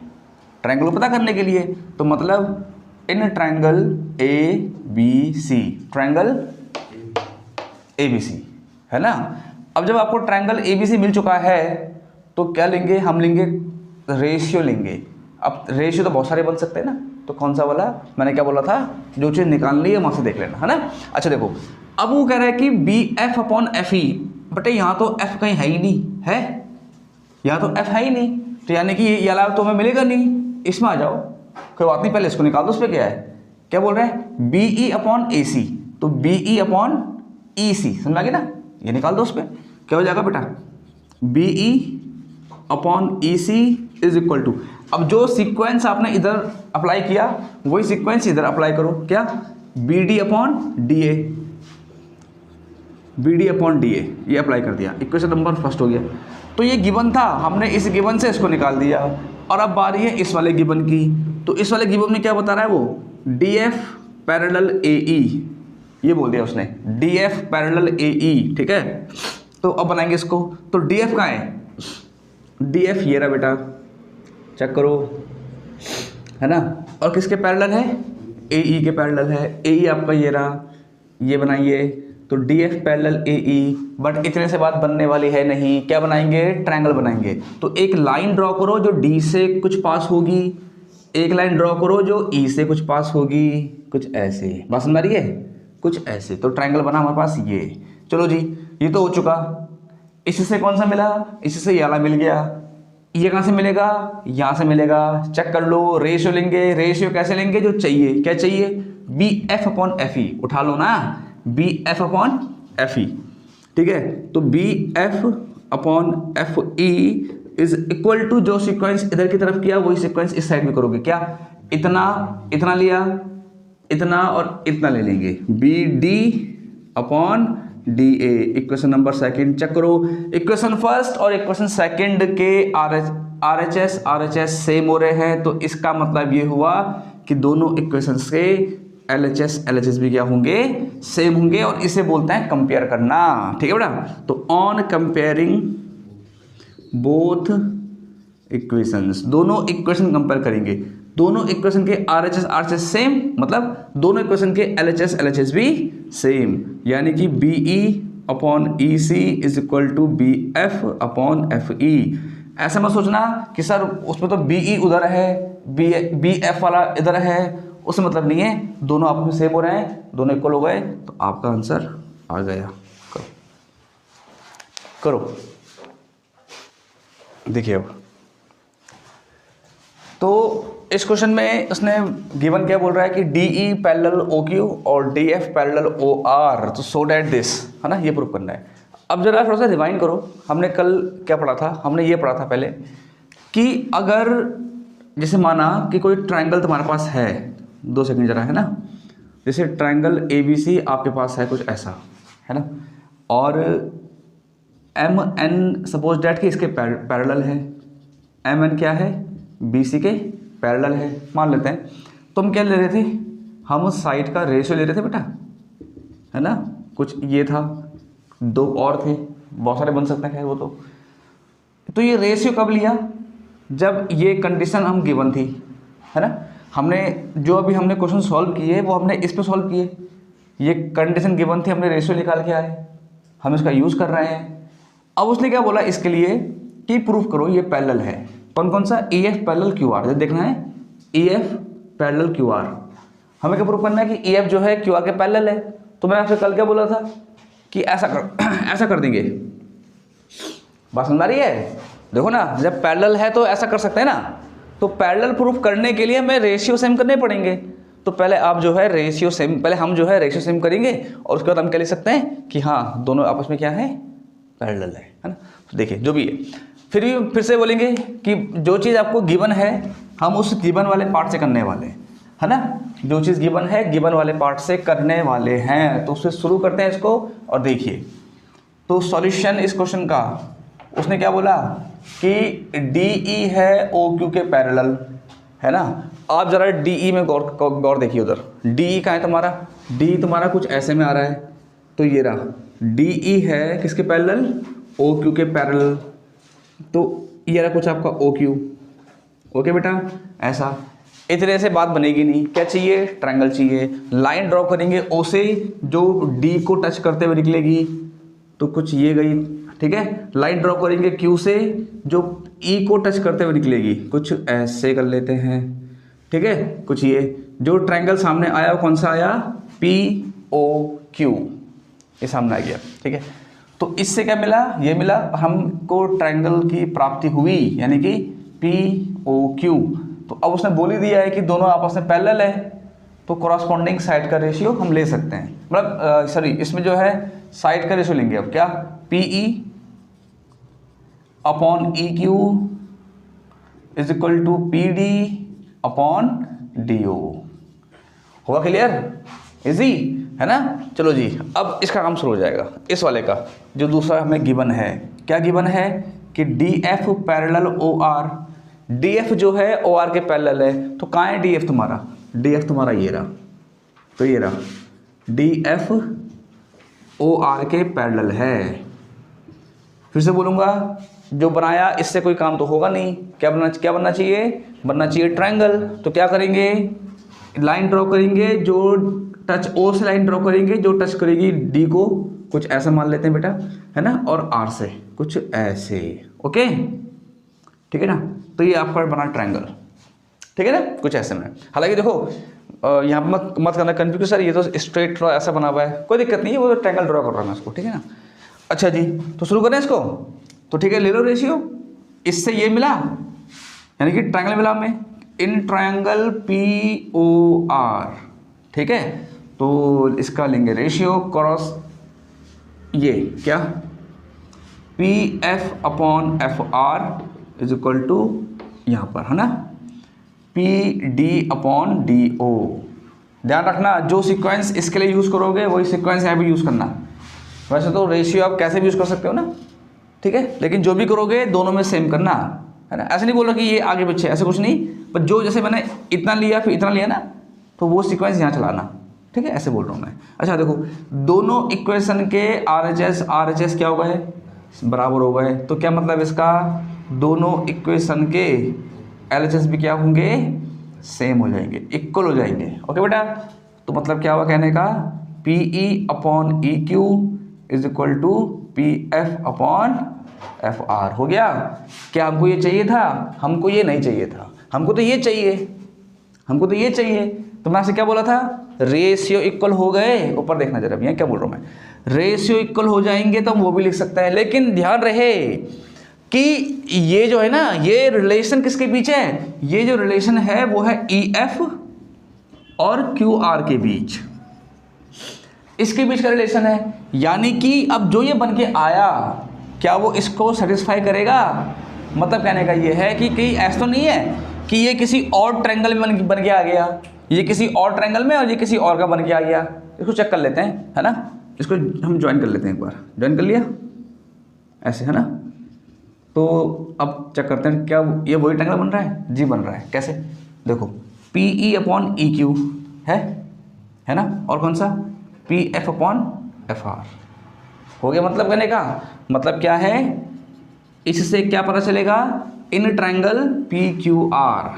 ट्रायंगल को पता करने के लिए। तो मतलब in triangle A B C, triangle A B C, है ना। अब जब आपको ट्रायंगल ए बी सी मिल चुका है तो क्या लेंगे, हम लेंगे रेशियो लेंगे। अब रेशियो तो बहुत सारे बन सकते हैं ना, तो कौन सा वाला, मैंने क्या बोला था, जो चीज़ निकालनी है वहाँ से देख लेना, है ना। अच्छा देखो, अब वो कह रहा है कि B F upon F E, बटे यहाँ तो एफ कहीं है ही नहीं, है यहाँ तो एफ है ही नहीं, तो यानी कि ये अलावा तो हमें मिलेगा नहीं। इसमें आ जाओ, कोई बात नहीं, पहले इसको निकाल दो। उस पर क्या है, क्या बोल रहे हैं, बी ई अपॉन ए सी, तो बी ई अपॉन ई सी, समझ गया ना, ये निकाल दो। उस पर क्या हो जाएगा बेटा, B E upon E C is equal to, अब जो सीक्वेंस आपने इधर अप्लाई किया वही सीक्वेंस इधर अप्लाई करो, क्या, B D upon D A, B D upon D A, ये अप्लाई कर दिया, इक्वेशन नंबर फर्स्ट हो गया। तो ये गिवन था, हमने इस गिवन से इसको निकाल दिया, और अब बारी है इस वाले गिवन की। तो इस वाले गिवन में क्या बता रहा है वो, डी एफ पैरेलल ए ई, ये बोल दिया उसने, डी एफ पैरेलल ए ई, ठीक है। तो अब बनाएंगे इसको। तो डी एफ कहाँ है, डी एफ ये रहा बेटा, चेक करो, है ना, और किसके पैरेलल है, ए ई के पैरेलल है। ए ई आपका ये रहा, ये बनाइए, तो D F parallel A E. But इतने से बात बनने वाली है नहीं, क्या बनाएंगे, ट्रायंगल बनाएंगे। तो एक लाइन ड्रॉ करो जो डी से कुछ पास होगी, एक लाइन ड्रॉ करो जो ई से कुछ पास होगी, कुछ ऐसे, बात समझ रही है, कुछ ऐसे। तो ट्रायंगल बना हमारे पास ये। चलो जी, ये तो हो चुका। इससे कौन सा मिला, इससे ये वाला मिल गया। ये कहाँ से मिलेगा, यहाँ से मिलेगा, चेक कर लो। रेशियो लेंगे, रेशियो कैसे लेंगे, जो चाहिए, क्या चाहिए, B F upon F E, उठा लो ना, B F upon F E, ठीक है। तो B F upon F E is equal to, जो सीक्वेंस इधर की तरफ किया वही सीक्वेंस इस साइड में करोगे। क्या, इतना, इतना लिया, इतना और इतना ले लेंगे, B D upon D A. Equation number second check करो, इक्वेशन फर्स्ट और इक्वेशन सेकंड के आर एच एस सेम हो रहे हैं। तो इसका मतलब ये हुआ कि दोनों इक्वेशंस के एल एच एस भी क्या होंगे, सेम होंगे, और इसे बोलते हैं कंपेयर करना, ठीक है बेटा। तो ऑन कंपेयरिंग बोथ इक्वेशंस, दोनों इक्वेशन कंपेयर करेंगे, दोनों इक्वेशन के आर एच एस सेम, मतलब दोनों इक्वेशन के एल एच एस भी सेम, यानी कि B E upon E C is equal to B F upon F E. ऐसा मत सोचना कि सर उसमें तो बी ई उधर है, बी एफ वाला इधर है, उससे मतलब नहीं है, दोनों आपस में सेम हो रहे हैं, दोनों इक्वल हो गए, तो आपका आंसर आ गया। करो करो, देखिए अब तो इस क्वेश्चन में उसने गिवन क्या बोल रहा है कि D E parallel O Q और D F parallel O R, तो सो डैट दिस, है ना, ये प्रूव करना है। अब जरा थोड़ा सा रिवाइंड करो, हमने कल क्या पढ़ा था, हमने ये पढ़ा था पहले कि अगर जैसे माना कि कोई ट्रायंगल तुम्हारे पास है, 2 सेकंड जरा, है ना, जैसे ट्रायंगल ए बी सी आपके पास है कुछ ऐसा, है ना, और एम एन सपोज डैट कि इसके पैरेलल है, एम एन क्या है, बी सी के पैरेलल है, मान लेते हैं। तो हम क्या ले रहे थे, हम साइड का रेशियो ले रहे थे बेटा, है ना, कुछ ये था, 2 और थे, बहुत सारे बन सकते हैं, खैर वो तो ये रेशियो कब लिया, जब ये कंडीशन हम गिवन थी, है ना। हमने जो अभी हमने क्वेश्चन सॉल्व किए वो हमने इस पे सॉल्व किए, ये कंडीशन गिवन थी, हमने रेशियो निकाल के आए, हम इसका यूज़ कर रहे हैं। अब उसने क्या बोला इसके लिए कि प्रूफ करो ये पैरेलल है, कौन कौन सा, E F parallel Q are, देखना है E F parallel Q are. हमें क्या प्रूफ करना है कि ई एफ जो है क्यू आर के पैरेलल है। तो मैंने आपसे कल क्या बोला था कि ऐसा ऐसा कर देंगे, बात समझ आ रही है, देखो ना, जब पैरेलल है तो ऐसा कर सकते हैं ना। तो पैरेलल प्रूफ करने के लिए हमें रेशियो सेम करने पड़ेंगे। तो पहले आप जो है रेशियो सेम, पहले हम जो है रेशियो सेम करेंगे, और उसके बाद हम क्या लिख सकते हैं कि हाँ दोनों आपस में क्या है, पैरेलल है ना। तो देखिए जो भी है, फिर से बोलेंगे कि जो चीज़ आपको गिवन है हम उस गिवन वाले पार्ट से करने वाले हैं, है ना, जो चीज़ गिवन है गिवन वाले पार्ट से करने वाले हैं। तो उससे शुरू करते हैं इसको, और देखिए तो सॉल्यूशन इस क्वेश्चन का उसने क्या बोला कि डी ई है ओ क्यू के पैरेलल, है ना। आप जरा डी ई में गौर देखिए, उधर डी ई कहाँ है तुम्हारा, डी तुम्हारा कुछ ऐसे में आ रहा है, तो ये रहा डी ई है किसके पैरेलल, ओ क्यू के पैरेलल। तो ये रहा कुछ आपका ओ क्यू, ओके बेटा, ऐसा इतने से बात बनेगी नहीं। क्या चाहिए, ट्रायंगल चाहिए। लाइन ड्रॉ करेंगे ओ से, जो डी को टच करते हुए निकलेगी, तो कुछ ये गई, ठीक है। लाइन ड्रॉ करेंगे क्यू से, जो ई को टच करते हुए निकलेगी, कुछ ऐसे कर लेते हैं, ठीक है। कुछ ये जो ट्रायंगल सामने आया वो कौन सा आया, पी ओ क्यू, ये सामने आ गया, ठीक है। तो इससे क्या मिला, ये मिला, हमको ट्रायंगल की प्राप्ति हुई, यानी कि पी ओ क्यू। तो अब उसने बोल ही दिया है कि दोनों आपस में पैरेलल है, तो कॉरस्पॉन्डिंग साइड का रेशियो हम ले सकते हैं, मतलब सॉरी इसमें जो है साइड का रेशियो लेंगे। अब क्या, P E upon E Q is equal to P D upon D O, होगा क्लियर, इजी। है ना। चलो जी, अब इसका काम शुरू हो जाएगा, इस वाले का जो दूसरा हमें गिवन है। क्या गिवन है कि D F parallel O R, D F जो है ओ आर के पैरेलल है। तो कहाँ है डी एफ तुम्हारा? डी एफ तुम्हारा ये रहा, तो ये रहा डी एफ ओ आर के पैरेलल है। फिर से बोलूँगा, जो बनाया इससे कोई काम तो होगा नहीं। क्या बनना चाहिए? बनना चाहिए ट्रायंगल। तो क्या करेंगे? लाइन ड्रॉ करेंगे, जो टच ओ से लाइन ड्रॉ करेंगे जो टच करेगी डी को, कुछ ऐसा मान लेते हैं बेटा, है ना, और आर से कुछ ऐसे। ओके, ठीक है ना। तो ये आपका बना ट्रायंगल, ठीक है ना, कुछ ऐसे में। हालांकि देखो यहाँ पर मत करना कंफ्यूज, सर ये तो स्ट्रेट ड्रॉ ऐसा बना हुआ है, कोई दिक्कत नहीं है, वो तो ट्रायंगल ड्रॉ कर रहा है उसको, ठीक है ना। अच्छा जी, तो शुरू करें इसको। तो ठीक है, ले लो रेशियो। इससे ये मिला, यानी कि ट्रायंगल मिला हमें in triangle P O R, ठीक है। तो इसका लेंगे रेशियो क्रॉस ये क्या, P F upon F R is equal to यहाँ पर, है ना, P D upon D O. ध्यान रखना, जो सीक्वेंस इसके लिए यूज़ करोगे वही सीक्वेंस यहाँ भी यूज़ करना। वैसे तो रेशियो आप कैसे भी यूज़ कर सकते हो ना, ठीक है, लेकिन जो भी करोगे दोनों में सेम करना, है ना। ऐसे नहीं बोल रहा कि ये आगे पीछे, ऐसे कुछ नहीं, पर जो जैसे मैंने इतना लिया फिर इतना लिया ना, तो वो सीक्वेंस यहाँ चलाना, ठीक है, ऐसे बोल रहा हूँ मैं। अच्छा देखो, दोनों इक्वेशन के RHS क्या हो गए? बराबर हो गए। तो क्या मतलब इसका? दोनों इक्वेशन के LHS भी क्या होंगे? सेम हो जाएंगे, इक्वल हो जाएंगे। ओके बेटा, तो मतलब क्या हुआ कहने का? PE upon EQ is equal to PF upon FR हो गया। क्या हमको ये चाहिए था? हमको ये नहीं चाहिए था, हमको तो ये चाहिए, हमको तो ये चाहिए। तो मैं आपसे क्या बोला था? रेशियो इक्वल हो गए। ऊपर देखना जरा, यहाँ क्या बोल रहा हूँ मैं, रेशियो इक्वल हो जाएंगे तो हम वो भी लिख सकते हैं, लेकिन ध्यान रहे कि ये जो है ना, ये रिलेशन किसके बीच है? ये जो रिलेशन है वो है EF और QR के बीच, इसके बीच का रिलेशन है। यानी कि अब जो ये बन के आया, क्या वो इसको सेटिस्फाई करेगा? मतलब कहने का ये है कि कहीं ऐसा तो नहीं है कि ये किसी और ट्रायंगल में बन के आ गया, ये किसी और ट्रायंगल में और ये किसी और का बन के आ गया। इसको चेक कर लेते हैं, है ना, इसको हम ज्वाइन कर लेते हैं। एक बार ज्वाइन कर लिया ऐसे, है ना। तो अब चेक करते हैं क्या ये वही ट्रायंगल बन रहा है? जी बन रहा है। कैसे? देखो, PE अपॉन EQ है ना, और कौन सा? PF अपॉन FR हो गया। मतलब कहने का मतलब क्या है? इससे क्या पता चलेगा? In triangle PQR,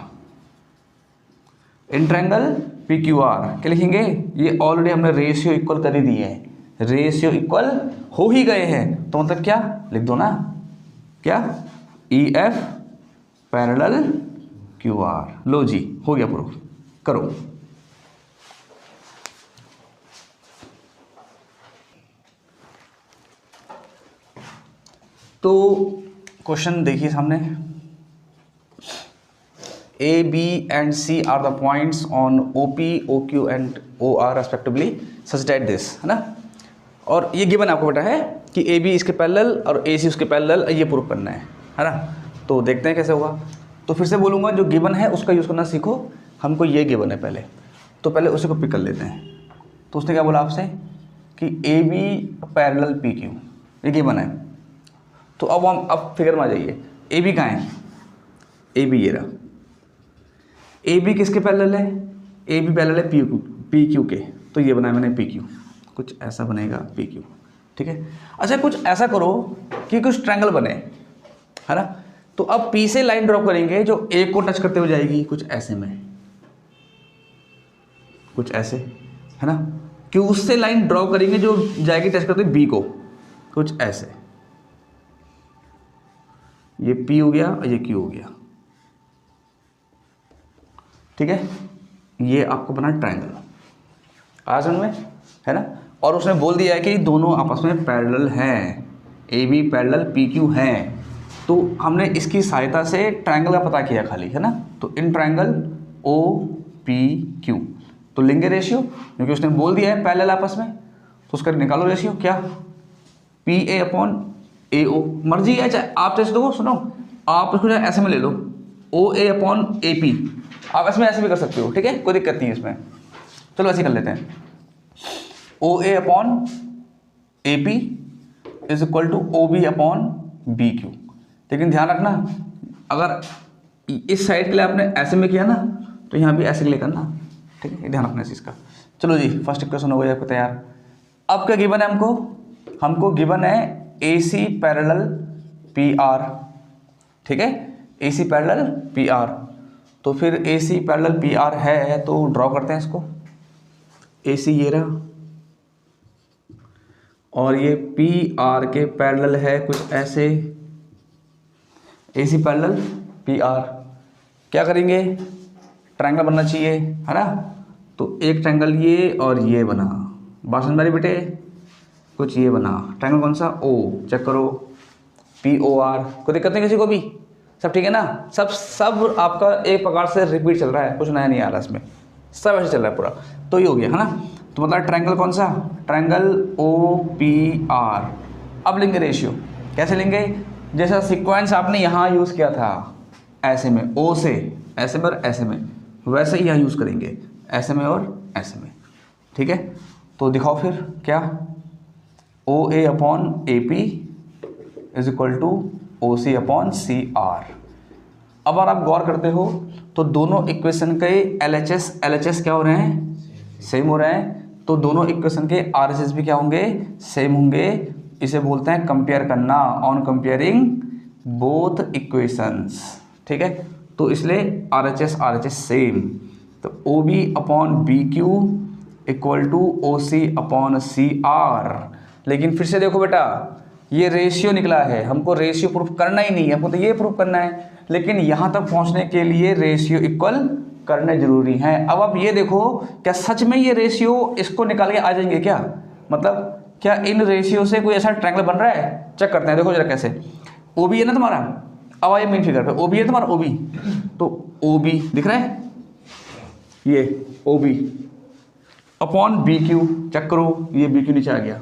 in triangle PQR क्या लिखेंगे? ये ऑलरेडी हमने रेशियो इक्वल कर ही दिए हैं, रेशियो इक्वल हो ही गए हैं। तो मतलब क्या लिख दो ना, क्या? EF parallel QR। लो जी, हो गया प्रूफ, करो। तो क्वेश्चन देखिए सामने, A, B and C are the points on OP, OQ and OR respectively such that this, है ना। और ये गिवन आपको बेटा है कि AB इसके पैरेलल और AC उसके पैरेलल, ये प्रूफ करना है ना। तो देखते हैं कैसे होगा। तो फिर से बोलूँगा, जो गिवन है उसका यूज़ करना सीखो। हमको ये गिवन है पहले, तो पहले उसी को पिक कर लेते हैं। तो उसने क्या बोला आपसे कि AB पैरेलल PQ, ये गिवन है। तो अब फिगर में आ जाइए, AB कहाँ है? AB ये रहा। AB किसके पैरेलल है? AB पैरेलल है PQ के, तो ये बनाया मैंने PQ, कुछ ऐसा बनेगा PQ, ठीक है। अच्छा, कुछ ऐसा करो कि कुछ ट्रायंगल बने, है ना। तो अब P से लाइन ड्रॉ करेंगे जो A को टच करते हुए जाएगी, कुछ ऐसे में, कुछ ऐसे, है ना। Q से लाइन ड्रॉ करेंगे जो जाएगी टच करते हुए B को, कुछ ऐसे। ये P हो गया और ये Q हो गया, ठीक है। ये आपको बना ट्रायंगल, आज में, है ना। और उसने बोल दिया है कि दोनों आपस में पैरेलल हैं, AB पैरेलल PQ हैं। तो हमने इसकी सहायता से ट्रायंगल का पता किया खाली, है ना। तो इन ट्रायंगल OPQ तो लेंगे रेशियो, क्योंकि उसने बोल दिया है पैरेलल आपस में, तो उसका निकालो रेशियो। क्या? PA अपॉन AO, मर्जी है, चाहे आप जैसे दो, सुनो आप उसको ऐसे में ले लो, OA अपॉन AP, आप इसमें ऐसे भी कर सकते हो, ठीक है, कोई दिक्कत नहीं है इसमें। चलो ऐसे कर लेते हैं। O A upon A P is equal to O B upon B Q. लेकिन ध्यान रखना, अगर इस साइड के लिए आपने ऐसे में किया ना तो यहाँ भी ऐसे के लिए करना, ठीक है, ध्यान रखना इस चीज़ का। चलो जी, फर्स्ट इक्वेशन हो गया आपको तैयार। अब क्या गिवन है हमको गिवन है ए सी पैरेलल पी आर, ठीक है, ए सी पैरेलल पी आर। तो फिर ए सी पैरेलल पी आर है तो ड्रॉ करते हैं इसको। ए सी ये रहा और ये पी आर के पैरेलल है कुछ ऐसे, ए सी पैरेलल पी आर। क्या करेंगे, ट्रायंगल बनना चाहिए, है ना। तो एक ट्रायंगल ये और ये बना, बात समझ में बेटे, कुछ ये बना ट्रायंगल, कौन सा, ओ, चेक करो, पी ओ आर। कोई दिक्कत नहीं किसी को भी, सब ठीक है ना, सब आपका एक प्रकार से रिपीट चल रहा है, कुछ नया नहीं आ रहा इसमें, सब ऐसे चल रहा है पूरा। तो ये हो गया, है ना। तो मतलब ट्रायंगल कौन सा, ट्रायंगल ओ पी आर। अब लेंगे रेशियो, कैसे लेंगे, जैसा सीक्वेंस आपने यहाँ यूज़ किया था ऐसे में, ओ से ऐसे में और ऐसे में, वैसे ही यहाँ यूज़ करेंगे, ऐसे में और ऐसे में, ठीक है। तो दिखाओ फिर क्या, O A upon A P is equal to O C upon C R. अब अगर आप गौर करते हो तो दोनों इक्वेशन के एल एच एस क्या हो रहे हैं, सेम हो रहे हैं। तो दोनों इक्वेशन के आर एच एस भी क्या होंगे, सेम होंगे। इसे बोलते हैं कंपेयर करना, ऑन कंपेयरिंग बोथ इक्वेशंस, ठीक है। तो इसलिए आर एच एस सेम। तो O B upon B Q equal to O C upon C R. लेकिन फिर से देखो बेटा, ये रेशियो निकला है, हमको रेशियो प्रूफ करना ही नहीं है, हमको तो ये प्रूफ करना है। लेकिन यहाँ तक पहुँचने के लिए रेशियो इक्वल करने जरूरी हैं। अब आप ये देखो, क्या सच में ये रेशियो इसको निकाल के आ जाएंगे क्या, मतलब क्या इन रेशियो से कोई ऐसा ट्रायंगल बन रहा है, चेक करते हैं। देखो जरा कैसे, ओ बी है ना तुम्हारा, अब आइए मेन फिगर पे, ओ बी है तुम्हारा, ओ बी, तो ओ बी दिख रहा है, ये O B upon B Q, check करो, ये बी क्यू नीचे आ गया,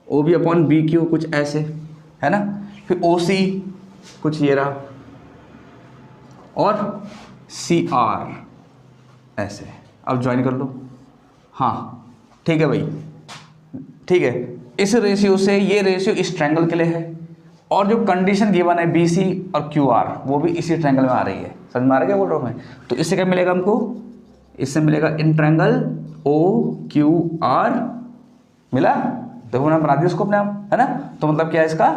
O B upon B Q कुछ ऐसे, है ना। फिर ओ सी कुछ ये रहा और सी आर ऐसे। अब ज्वाइन कर लो, हाँ ठीक है भाई, ठीक है। इस रेशियो से ये रेशियो इस ट्रायंगल के लिए है, और जो कंडीशन गिवन है बी सी और क्यू आर वो भी इसी ट्रायंगल में आ रही है, समझ में आ रहा है क्या बोल रहा हूँ मैं। तो इससे क्या मिलेगा हमको, इससे मिलेगा in triangle O Q R, मिला। देखो मैंने बना दिया उसको अपने आप, है ना। तो मतलब क्या है इसका,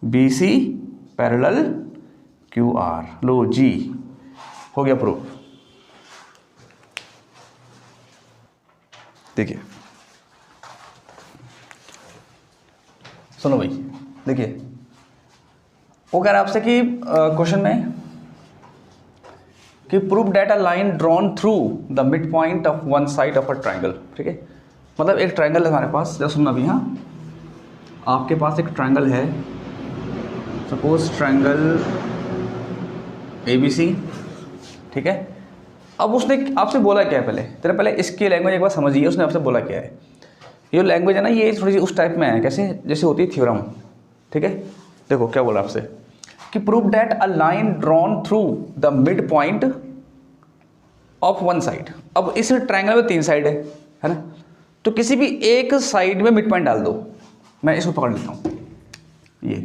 B C parallel Q R, लो जी, हो गया प्रूफ। देखिए सुनो भाई, देखिए वो कह रहा है आपसे कि क्वेश्चन में कि prove that a line drawn through the mid point of one side of a triangle, ठीक है। मतलब एक ट्रायंगल है हमारे पास, जरा सुनना भी, हाँ आपके पास एक ट्रायंगल है, suppose triangle A B C, ठीक है। अब उसने आपसे बोला क्या है, पहले इसकी लैंग्वेज एक बार समझिए, उसने आपसे बोला क्या है। ये लैंग्वेज है ना, ये थोड़ी सी उस टाइप में है, कैसे, जैसे होती है थ्योरम, ठीक है। देखो क्या बोला आपसे कि prove that a line drawn through the mid point of one side. अब इस ट्रायंगल में 3 साइड है ना, तो किसी भी एक साइड में मिड पॉइंट डाल दो। मैं इसको पकड़ लेता हूँ, ये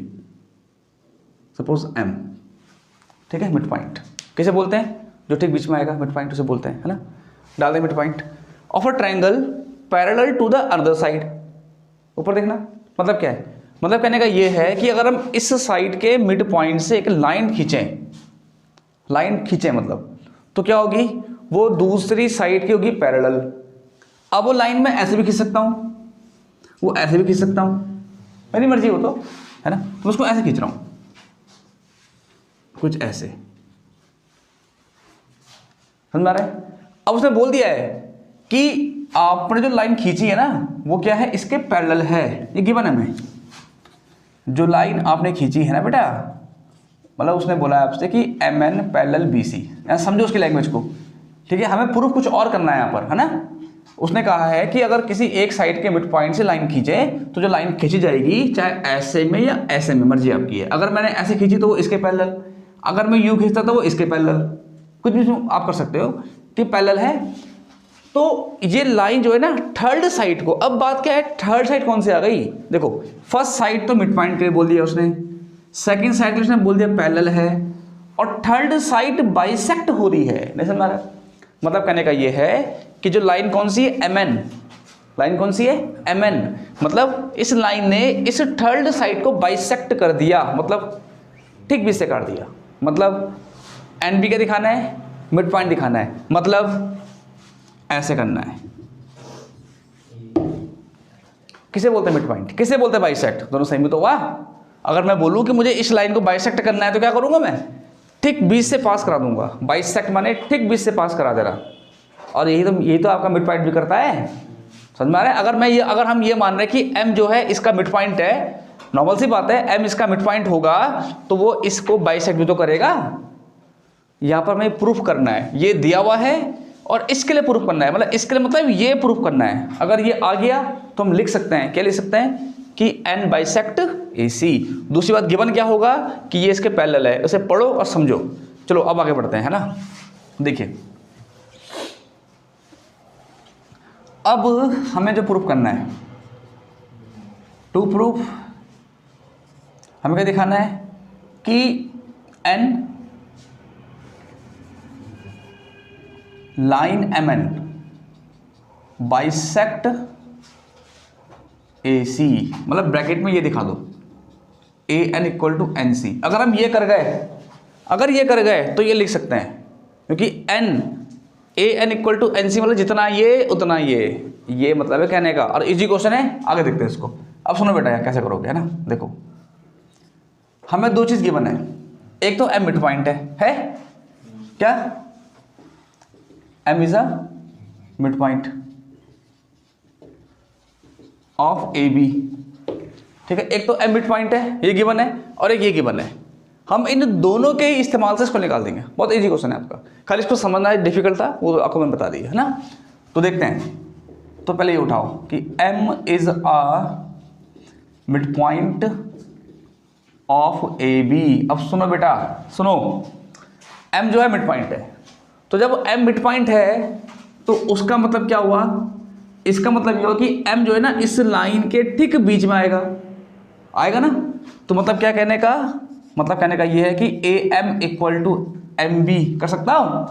सपोज एम, ठीक है। मिड पॉइंट कैसे बोलते हैं, जो ठीक बीच में आएगा मिड पॉइंट उसे बोलते हैं, है ना। डाल दें mid point of a triangle parallel to the other side. ऊपर देखना, मतलब क्या है, मतलब कहने का ये है कि अगर हम इस साइड के मिड पॉइंट से एक लाइन खींचें मतलब, तो क्या होगी, वो दूसरी साइड की होगी पैरेलल। अब वो लाइन मैं ऐसे भी खींच सकता हूँ, वो ऐसे भी खींच सकता हूँ, मेरी मर्जी हो तो, है ना। मैं उसको ऐसे खींच रहा हूँ, कुछ ऐसे, समझ में आ रहा है। अब उसने बोल दिया है कि आपने जो लाइन खींची है ना, वो क्या है, इसके पैरेलल है, ये गिवन है हमें। जो लाइन आपने खींची है ना बेटा, मतलब उसने बोला है आपसे कि M N parallel B C, समझो उसकी लैंग्वेज को, ठीक है। हमें प्रूफ कुछ और करना है यहाँ पर, है ना। उसने कहा है कि अगर किसी एक साइड के मिड पॉइंट से लाइन खींचे तो जो लाइन खींची जाएगी, चाहे ऐसे में या ऐसे में, मर्जी आपकी है। अगर मैंने ऐसे खींची तो वो इसके पैरेलल, अगर मैं यूँ खींचता तो वो इसके पैरेलल, कुछ भी आप कर सकते हो कि पैरेलल है। तो ये लाइन जो है ना थर्ड साइड को, अब बात क्या है, थर्ड साइड कौन सी आ गई, देखो फर्स्ट साइड तो मिड पॉइंट के लिए बोल दिया उसने, सेकंड साइड उसने बोल दिया पैरेलल है, और थर्ड साइड बाइसेक्ट हो रही है, नहीं समझ रहा। मतलब कहने का ये है कि जो लाइन कौन सी है, MN, लाइन कौन सी है, MN, मतलब इस लाइन ने इस थर्ड साइड को बाइसेक्ट कर दिया, मतलब ठीक बीच से काट दिया। मतलब NB क्या दिखाना है, मिड पॉइंट दिखाना है, मतलब ऐसे करना है। किसे बोलते हैं मिड पॉइंट, किसे बोलते हैं बाइसेक्ट, दोनों सेम ही तो हुआ। अगर मैं बोलूं कि मुझे इस लाइन को बाइसेक्ट करना है तो क्या करूंगा मैं, ठीक बीच से पास करा दूंगा। बाइसेक्ट माने ठीक बीच से पास करा दे रहा, और यही तो आपका मिड पॉइंट भी करता है, समझ में आ रहा है। अगर हम ये मान रहे हैं कि M जो है इसका मिड पॉइंट है, नॉर्मल सी बात है, M इसका मिड पॉइंट होगा तो वो इसको बाइसेक्ट भी तो करेगा। यहां पर हमें प्रूफ करना है, ये दिया हुआ है और इसके लिए प्रूफ करना है, मतलब इसके लिए मतलब ये प्रूफ करना है। अगर ये आ गया तो हम लिख सकते हैं, क्या लिख सकते हैं कि N बाइसेक्ट AC। दूसरी बात गिवन क्या होगा कि ये इसके पैरेलल है, उसे पढ़ो और समझो। चलो अब आगे बढ़ते हैं, है ना। देखिए अब हमें जो प्रूफ करना है, टू प्रूफ हमें क्या दिखाना है कि N line MN bisect AC, मतलब ब्रैकेट में ये दिखा दो AN इक्वल टू NC। अगर हम ये कर गए तो ये लिख सकते हैं, क्योंकि AN इक्वल टू NC मतलब जितना ये उतना ये मतलब है कहने का। और इजी क्वेश्चन है, आगे देखते हैं इसको। अब सुनो बेटा कैसे करोगे, है ना। देखो हमें दो चीज गिवन है, एक तो M मिड पॉइंट है क्या, M is a mid point of AB, ठीक है। एक तो M मिड पॉइंट है, ये गिवन है, और एक ये गिवन है। हम इन दोनों के इस्तेमाल से इसको निकाल देंगे। बहुत इजी क्वेश्चन है आपका, खाली इसको समझना है, डिफिकल्ट था वो आपको मैंने बता दिया, है ना। तो देखते हैं, तो पहले ये उठाओ कि M is a mid point of AB। अब सुनो बेटा सुनो, M जो है मिड पॉइंट है, तो जब M मिड पॉइंट है तो उसका मतलब क्या हुआ, इसका मतलब ये हुआ कि M जो है ना इस लाइन के ठीक बीच में आएगा ना। तो मतलब क्या कहने का, मतलब कहने का ये है कि AM इक्वल टू MB कर सकता हूं,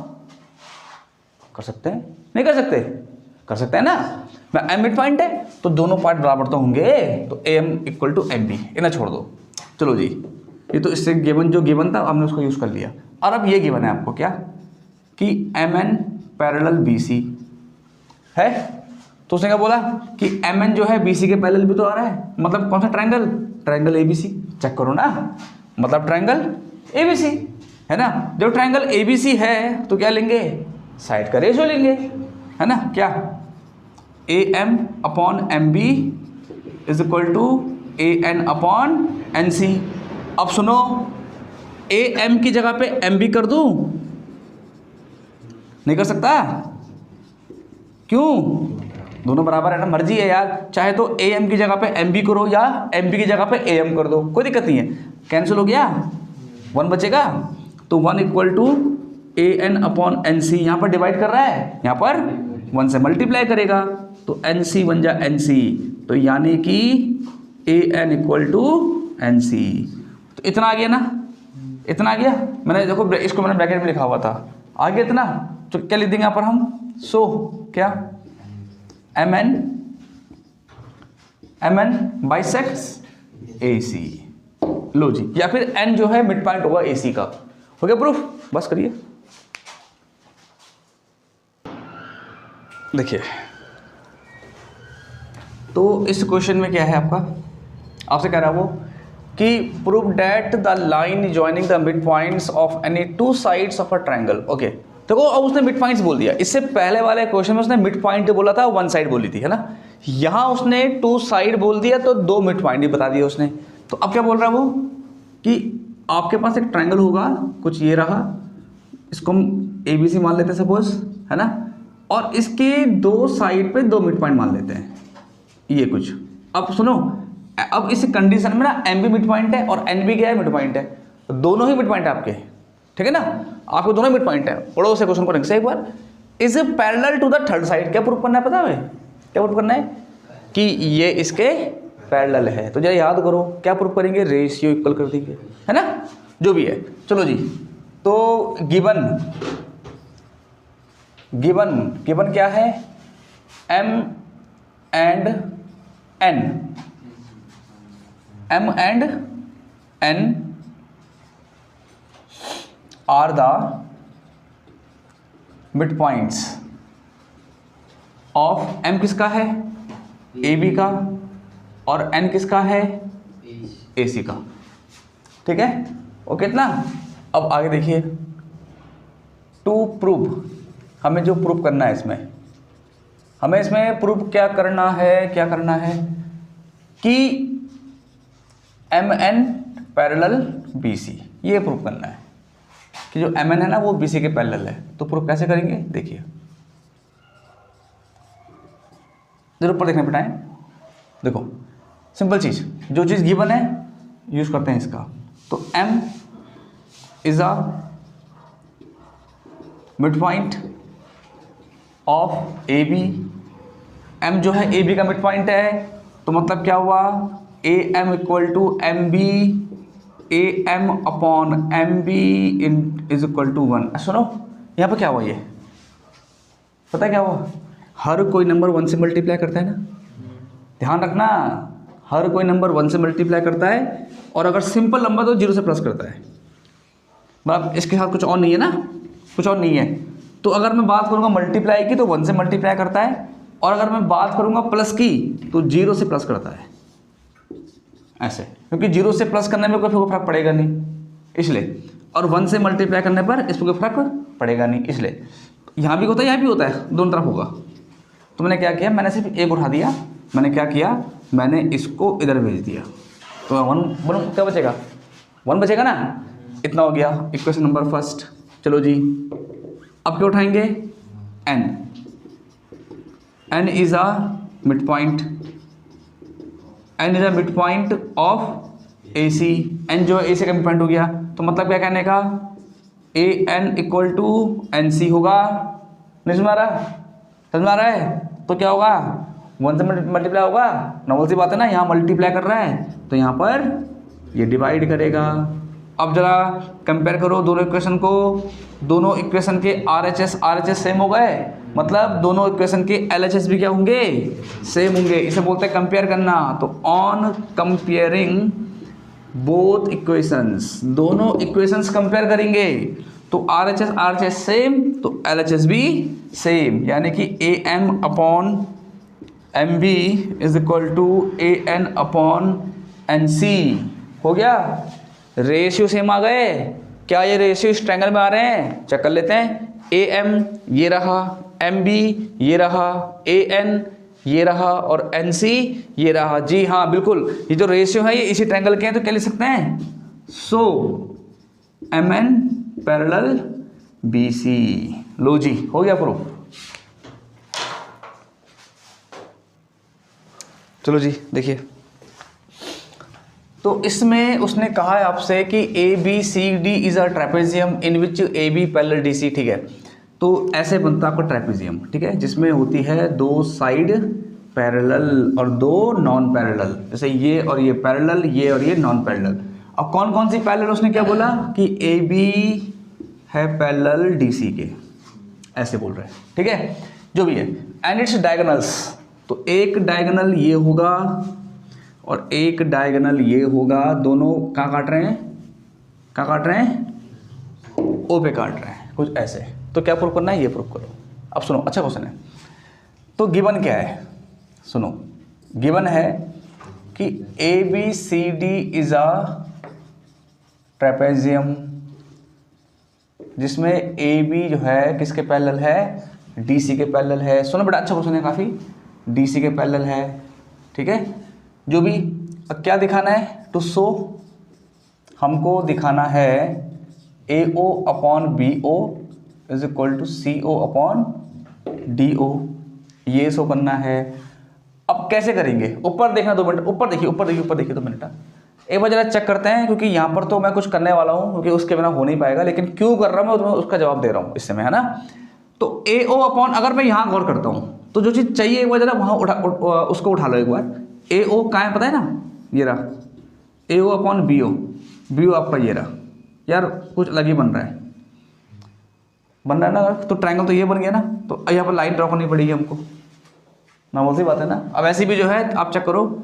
कर सकते हैं, नहीं कर सकते, कर सकते हैं ना। मैं M मिड पॉइंट है तो दोनों पार्ट बराबर तो होंगे, तो AM इक्वल टू MB इन्हें छोड़ दो। चलो जी, ये तो इससे गिवन जो गिवन था हमने उसको यूज कर लिया। और अब ये गिवन है आपको क्या कि MN पैरेलल BC है, तो उसने क्या बोला कि MN जो है BC के पैरेलल भी तो आ रहा है, मतलब कौन सा ट्रायंगल, ट्रायंगल ABC। चेक करो ना, मतलब ट्रायंगल ABC है ना। जब ट्रायंगल ABC है तो क्या लेंगे, साइड का रेशियो लेंगे, है ना। क्या AM upon MB is equal to AN upon NC। अब सुनो, AM की जगह पे MB कर दूं, नहीं कर सकता, क्यों, दोनों बराबर है ना, मर्जी है यार। चाहे तो AM की जगह पे MB करो या MB की जगह पे AM कर दो, कोई दिक्कत नहीं है। कैंसिल हो गया, 1 बचेगा, तो 1 equal to AN upon NC। यहाँ पर डिवाइड कर रहा है, यहाँ पर 1 से मल्टीप्लाई करेगा, तो NC बन जा NC, तो यानी कि AN इक्वल टू NC। तो इतना आ गया ना, इतना आ गया। मैंने देखो इसको मैंने ब्रैकेट में लिखा हुआ था, आ गया इतना। तो क्या लिख देंगे यहाँ पर हम, सो क्या MN बाइसेक्ट्स AC। लो जी, या फिर N जो है मिड पॉइंट होगा AC का। हो गया प्रूफ, बस करिए। देखिए तो इस क्वेश्चन में क्या है आपका, आपसे कह रहा है वो कि prove that the line joining the mid points of any two sides of a triangle. Okay, देखो अब उसने मिड पॉइंट्स बोल दिया। इससे पहले वाले क्वेश्चन में उसने मिड पॉइंट बोला था, 1 साइड बोली थी, है ना। यहाँ उसने 2 साइड बोल दिया, तो 2 मिड पॉइंट ही बता दिया उसने। तो अब क्या बोल रहा है वो कि आपके पास एक ट्रायंगल होगा, कुछ ये रहा, इसको हम ABC मान लेते हैं सपोज, है ना, और इसके 2 साइड पे 2 मिड पॉइंट मान लेते हैं, ये कुछ। अब सुनो, अब इस कंडीशन में ना MB मिड पॉइंट है और NB क्या है, मिड पॉइंट है, तो दोनों ही मिड पॉइंट है आपके, ठीक है ना, आपको दोनों मिड पॉइंट है। पढ़ो उसे क्वेश्चन को ढंग से एक बार is parallel to the third side. क्या प्रूफ करना है पता है हमें? क्या प्रूफ करना है? कि ये इसके पैरेलल है। तो जरा याद करो क्या प्रूफ करेंगे? रेशियो इक्वल कर देंगे, है ना, जो भी है। चलो जी, तो गिवन क्या है? m and n are the mid points of m किसका है? AB का, और n किसका है? AC का। ठीक है, ओके इतना। अब आगे देखिए, टू प्रूव, हमें जो प्रूव करना है इसमें, हमें इसमें प्रूव क्या करना है कि MN पैरेलल BC, ये प्रूव करना है कि जो MN है ना वो BC के पैरेलल है। तो प्रूव कैसे करेंगे? देखिए जरूर पर देखने बिठाएं। देखो सिंपल चीज, जो चीज गिवन है यूज करते हैं इसका। तो M is a mid point of AB। M जो है AB का मिड पॉइंट है, तो मतलब क्या हुआ? AM equal to MB, AM upon MB is equal to 1। सुनो यहाँ पर क्या हुआ? ये पता है क्या हुआ? हर कोई नंबर 1 से मल्टीप्लाई करता है ना, ध्यान रखना, हर कोई नंबर 1 से मल्टीप्लाई करता है, और अगर सिंपल नंबर तो 0 से प्लस करता है। मतलब इसके साथ कुछ और नहीं है ना, कुछ और नहीं है। तो अगर मैं बात करूँगा मल्टीप्लाई की तो 1 से मल्टीप्लाई करता है, और अगर मैं बात करूँगा प्लस की तो 0 से प्लस करता है, ऐसे। क्योंकि 0 से प्लस करने में कोई फर्क पड़ेगा नहीं, इसलिए। और 1 से मल्टीप्लाई करने पर इस पर कोई फर्क पड़ेगा नहीं, इसलिए। यहाँ भी होता है, यहाँ भी होता है, दोनों तरफ होगा। तो मैंने क्या किया? मैंने सिर्फ एक उठा दिया। मैंने क्या किया? मैंने इसको इधर भेज दिया। तो 1 क्या बचेगा? 1 बचेगा ना। इतना हो गया इक्वेशन नंबर फर्स्ट। चलो जी, अब क्या उठाएंगे? n is a mid point, n is a mid point of AC। n जो है AC का मिड पॉइंट हो गया। तो मतलब क्या कहने का? AN इक्वल टू NC होगा। नहीं समझ आ रहा है? तो क्या होगा? 1 से मल्टीप्लाई होगा, नॉर्मल सी बात है ना, यहाँ मल्टीप्लाई कर रहा है तो यहाँ पर ये डिवाइड करेगा। अब जरा कंपेयर करो दोनों इक्वेशन को। दोनों इक्वेशन के RHS सेम हो गए, मतलब दोनों इक्वेशन के LHS भी क्या होंगे? सेम होंगे। इसे बोलते हैं कंपेयर करना। तो ऑन कंपेयरिंग बोथ इक्वेशंस, दोनों इक्वेशंस कंपेयर करेंगे तो RHS सेम तो LHS भी सेम, यानी कि AM upon MB is equal to AN upon NC हो गया। रेशियो सेम आ गए। क्या ये रेशियो इस ट्रायंगल में आ रहे हैं? चेक कर लेते हैं। AM ये रहा, MB ये रहा, AN ये रहा, और NC ये रहा। जी हाँ बिल्कुल, ये जो रेशियो है ये इसी ट्रायंगल के हैं। तो क्या लिख सकते हैं? सो MN पैरेलल BC। लो जी, हो गया प्रूफ। चलो जी देखिए, तो इसमें उसने कहा है आपसे कि ABCD is a trapezium in which AB parallel DC। ठीक है, तो ऐसे बनता है आपका ट्रेपेजियम, ठीक है, जिसमें होती है 2 साइड पैरेलल और 2 नॉन पैरेलल। जैसे ये और ये पैरेलल, ये और ये नॉन पैरेलल। अब कौन कौन सी पैरेलल? उसने क्या बोला कि AB है पैरेलल DC के, ऐसे बोल रहे हैं, ठीक है, जो भी है। एंड इट्स डायगोनल्स, तो एक डायगोनल ये होगा और एक डायगोनल ये होगा। दोनों कहाँ काट रहे हैं? कहाँ काट रहे हैं? O पे काट रहे हैं, कुछ ऐसे। तो क्या प्रूफ करना है? ये प्रूफ करो। अब सुनो, अच्छा क्वेश्चन है। तो गिवन क्या है? सुनो, गिवन है कि ABCD इज अ ट्रेपेजियम जिसमें AB जो है किसके पैरेलल है? DC के पैरेलल है। सुनो बड़ा अच्छा क्वेश्चन है काफ़ी। DC के पैरेलल है, ठीक है, जो भी। अब क्या दिखाना है? टू शो, हमको दिखाना है AO upon BO is equal to CO upon DO, ये शो करना है। अब कैसे करेंगे? ऊपर देखना 2 मिनट, ऊपर देखिए, ऊपर देखिए, ऊपर देखिए 2 मिनट। एक बार जरा चेक करते हैं, क्योंकि यहाँ पर तो मैं कुछ करने वाला हूँ, क्योंकि उसके बिना हो नहीं पाएगा, लेकिन क्यों कर रहा हूँ मैं उसका जवाब दे रहा हूँ इस समय, है ना। तो ए ओ अपॉन, अगर मैं यहाँ गौर करता हूँ तो जो चीज़ चाहिए एक बार जरा वहाँ उसको उठा लो एक बार। ए ओ कहाँ है पता है ना, ये रहा ए ओ अपॉन बी ओ आपका ये रहा। यार कुछ अलग ही बन रहा है ना, तो ट्रायंगल तो ये बन गया ना, तो यहाँ पर लाइन ड्रॉ करनी पड़ेगी हमको, नॉर्मल सी बात है ना। अब ऐसी भी जो है आप चेक करो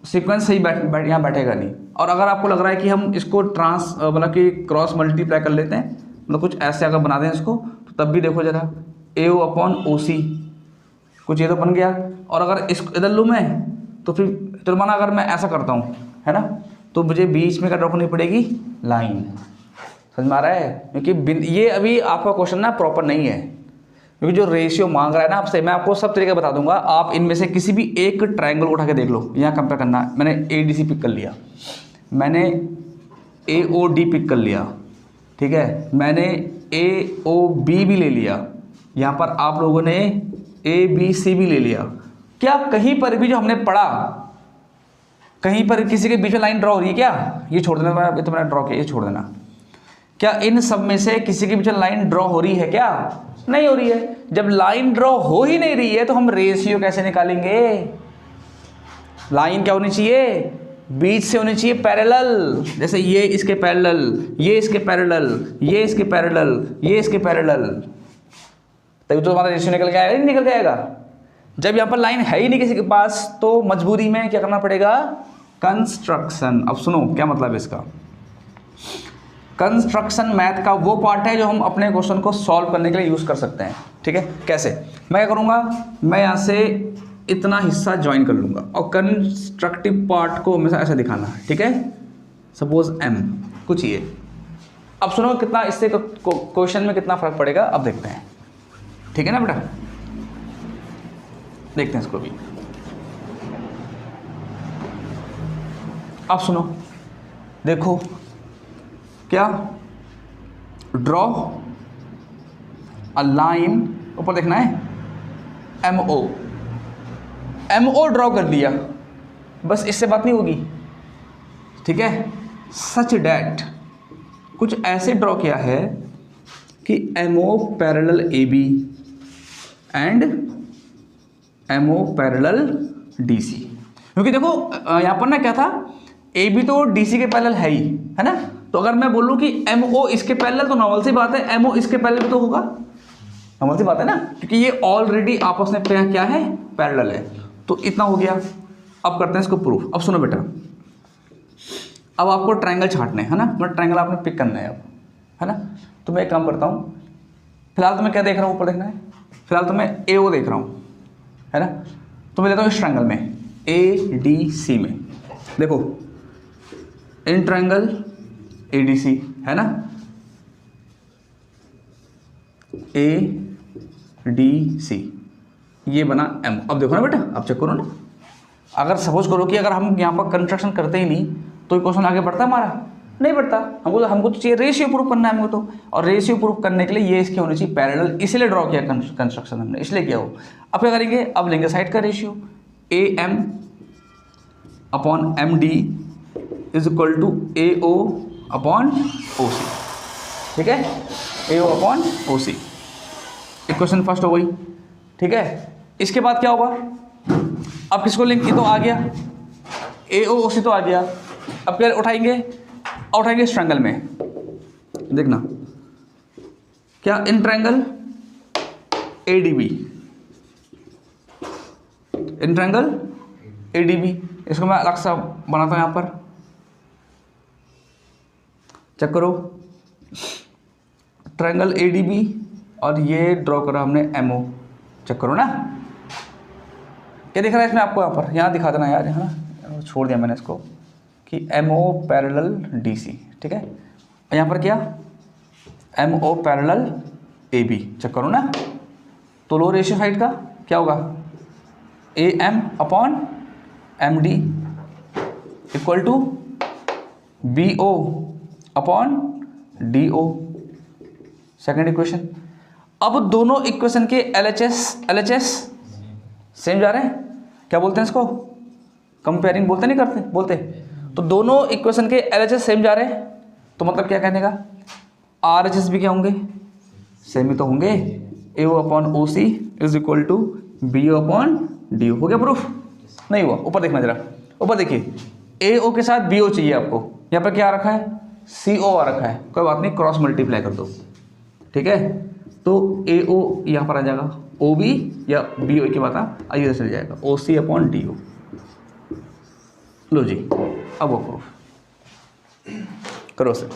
सीक्वेंस सही यहाँ बैठेगा नहीं। और अगर आपको लग रहा है कि हम इसको मतलब कि क्रॉस मल्टीप्लाई कर लेते हैं, मतलब कुछ ऐसे अगर बना दें इसको, तो तब भी देखो जरा ए ओ अपॉन ओ सी, कुछ ये तो बन गया। और अगर इसको इधर लूँ मैं तो फिर माना अगर मैं ऐसा करता हूँ है ना, तो मुझे बीच में क्या ड्रॉ करनी पड़ेगी, लाइन। समझ में आ रहा है, क्योंकि ये अभी आपका क्वेश्चन ना प्रॉपर नहीं है, क्योंकि जो रेशियो मांग रहा है ना आपसे, मैं आपको सब तरीके बता दूंगा। आप इनमें से किसी भी एक ट्रायंगल उठा के देख लो, यहाँ कंपेयर करना है। मैंने ए डी सी पिक कर लिया, मैंने ए ओ डी पिक कर लिया, ठीक है, मैंने ए ओ बी भी ले लिया, यहाँ पर आप लोगों ने ए बी सी भी ले लिया। क्या कहीं पर भी जो हमने पढ़ा, कहीं पर किसी के बीच में लाइन ड्रॉ हो रही है क्या? ये छोड़ देना, तो मैंने ड्रॉ किया, ये छोड़ देना। क्या इन सब में से किसी के बीच में लाइन ड्रॉ हो रही है क्या? नहीं हो रही है। जब लाइन ड्रॉ हो ही नहीं रही है तो हम रेशियो कैसे निकालेंगे? लाइन क्या होनी चाहिए? बीच से होनी चाहिए पैरेलल। जैसे ये इसके पैरेलल, ये इसके पैरेलल, ये इसके पैरेलल, ये इसके पैरेलल, तभी तो हमारा रेशियो निकल के आएगा। नहीं निकल के आएगा। जब यहाँ पर लाइन है ही नहीं किसी के पास, तो मजबूरी में क्या करना पड़ेगा? कंस्ट्रक्शन। अब सुनो क्या मतलब है इसका। कंस्ट्रक्शन मैथ का वो पार्ट है जो हम अपने क्वेश्चन को सॉल्व करने के लिए यूज़ कर सकते हैं। ठीक है, कैसे? मैं क्या करूँगा, मैं यहाँ से इतना हिस्सा ज्वाइन कर लूँगा और कंस्ट्रक्टिव पार्ट को हमेशा ऐसे दिखाना है। ठीक है, सपोज एम कुछ ये। अब सुनो कितना इससे क्वेश्चन में कितना फर्क पड़ेगा, अब देखते हैं। ठीक है ना बेटा, देखते हैं इसको भी। अब सुनो, देखो क्या, ड्रॉ अ लाइन, ऊपर देखना है एम ओ ड्रॉ कर दिया, बस इससे बात नहीं होगी। ठीक है, सच डैट कुछ ऐसे ड्रॉ किया है कि M O parallel A B and M O parallel D C. क्योंकि देखो यहाँ पर ना क्या था, ए बी तो डी सी के पैरेलल है ही, है ना। तो अगर मैं बोलूँ कि एम ओ इसके पैरेलल, तो नॉर्मल सी बात है एम ओ इसके पैरेलल भी तो होगा, नॉर्मल सी बात है ना, क्योंकि ये ऑलरेडी आपस में क्या है, पैरेलल है। तो इतना हो गया। अब करते हैं इसको प्रूफ। अब सुनो बेटा, अब आपको ट्रायंगल छांटने है ना, मतलब ट्रायंगल आपने पिक करना है अब, है ना। तो मैं एक काम करता हूँ, फिलहाल तो मैं क्या देख रहा हूँ, ऊपर देखना है, फिलहाल तो मैं ए ओ देख रहा हूँ, है ना। तो मैं लेता हूँ इस ट्रायंगल में ए डी सी में, देखो इन ट्रायंगल ए डी सी है ना, ए डी सी ये बना एम। अब देखो ना बेटा, अब चेक करो ना, अगर सपोज करो कि अगर हम यहाँ पर कंस्ट्रक्शन करते ही नहीं तो क्वेश्चन आगे बढ़ता हमारा? नहीं बढ़ता। हमको तो चाहिए रेशियो प्रूफ करना है हमको तो, और रेशियो प्रूफ करने के लिए ये इसके होनी चाहिए पैरेलल, इसलिए ड्रॉ किया कंस्ट्रक्शन हमने, इसलिए किया हो। अब क्या करेंगे, अब लेंगे साइड का ratio, A M upon M D is equal to A O upon O C. ठीक है, A O upon O C, equation first हो गई। ठीक है, इसके बाद क्या होगा, अब किसको लिंक, तो आ गया ए ओ सी तो आ गया। अब क्या उठाएंगे इस ट्रायंगल में, देखना क्या, in triangle A D B, in triangle A D B, इसको मैं अलग सा बनाता हूं, यहां पर चेक करो, ट्रायंगल ए डी बी और ये ड्रॉ करा हमने एम ओ, चेक करो ना, क्या दिख रहा है इसमें आपको, यहाँ पर यहाँ दिखा देना यार, यहाँ छोड़ दिया मैंने इसको कि M O parallel D C. ठीक है, यहाँ पर क्या, M O parallel A B, check करो ना। तो लो रेशियो साइड का क्या होगा, A M upon M D equal to B O upon D O, second equation. अब दोनों इक्वेशन के एलएचएस सेम जा रहे हैं, क्या बोलते हैं इसको, कंपेयरिंग बोलते नहीं करते, बोलते। तो दोनों इक्वेशन के एलएचएस सेम जा रहे हैं, तो मतलब क्या कहने का, आरएचएस भी क्या होंगे, सेम ही तो होंगे। A O upon O C is equal to B O upon D O. हो गया प्रूफ? नहीं हुआ? ऊपर देखना जरा, ऊपर देखिए, ए ओ के साथ बी ओ चाहिए आपको, यहाँ पर क्या आ रखा है, सी ओ आ रखा है, कोई बात नहीं, क्रॉस मल्टीप्लाई कर दो, ठीक है। तो ए ओ यहाँ पर आ जाएगा, ओ बी या बी ओ की बात आइए चल जाएगा, ओ सी अपॉन डी ओ। लो जी, अब वो प्रूफ करो सर।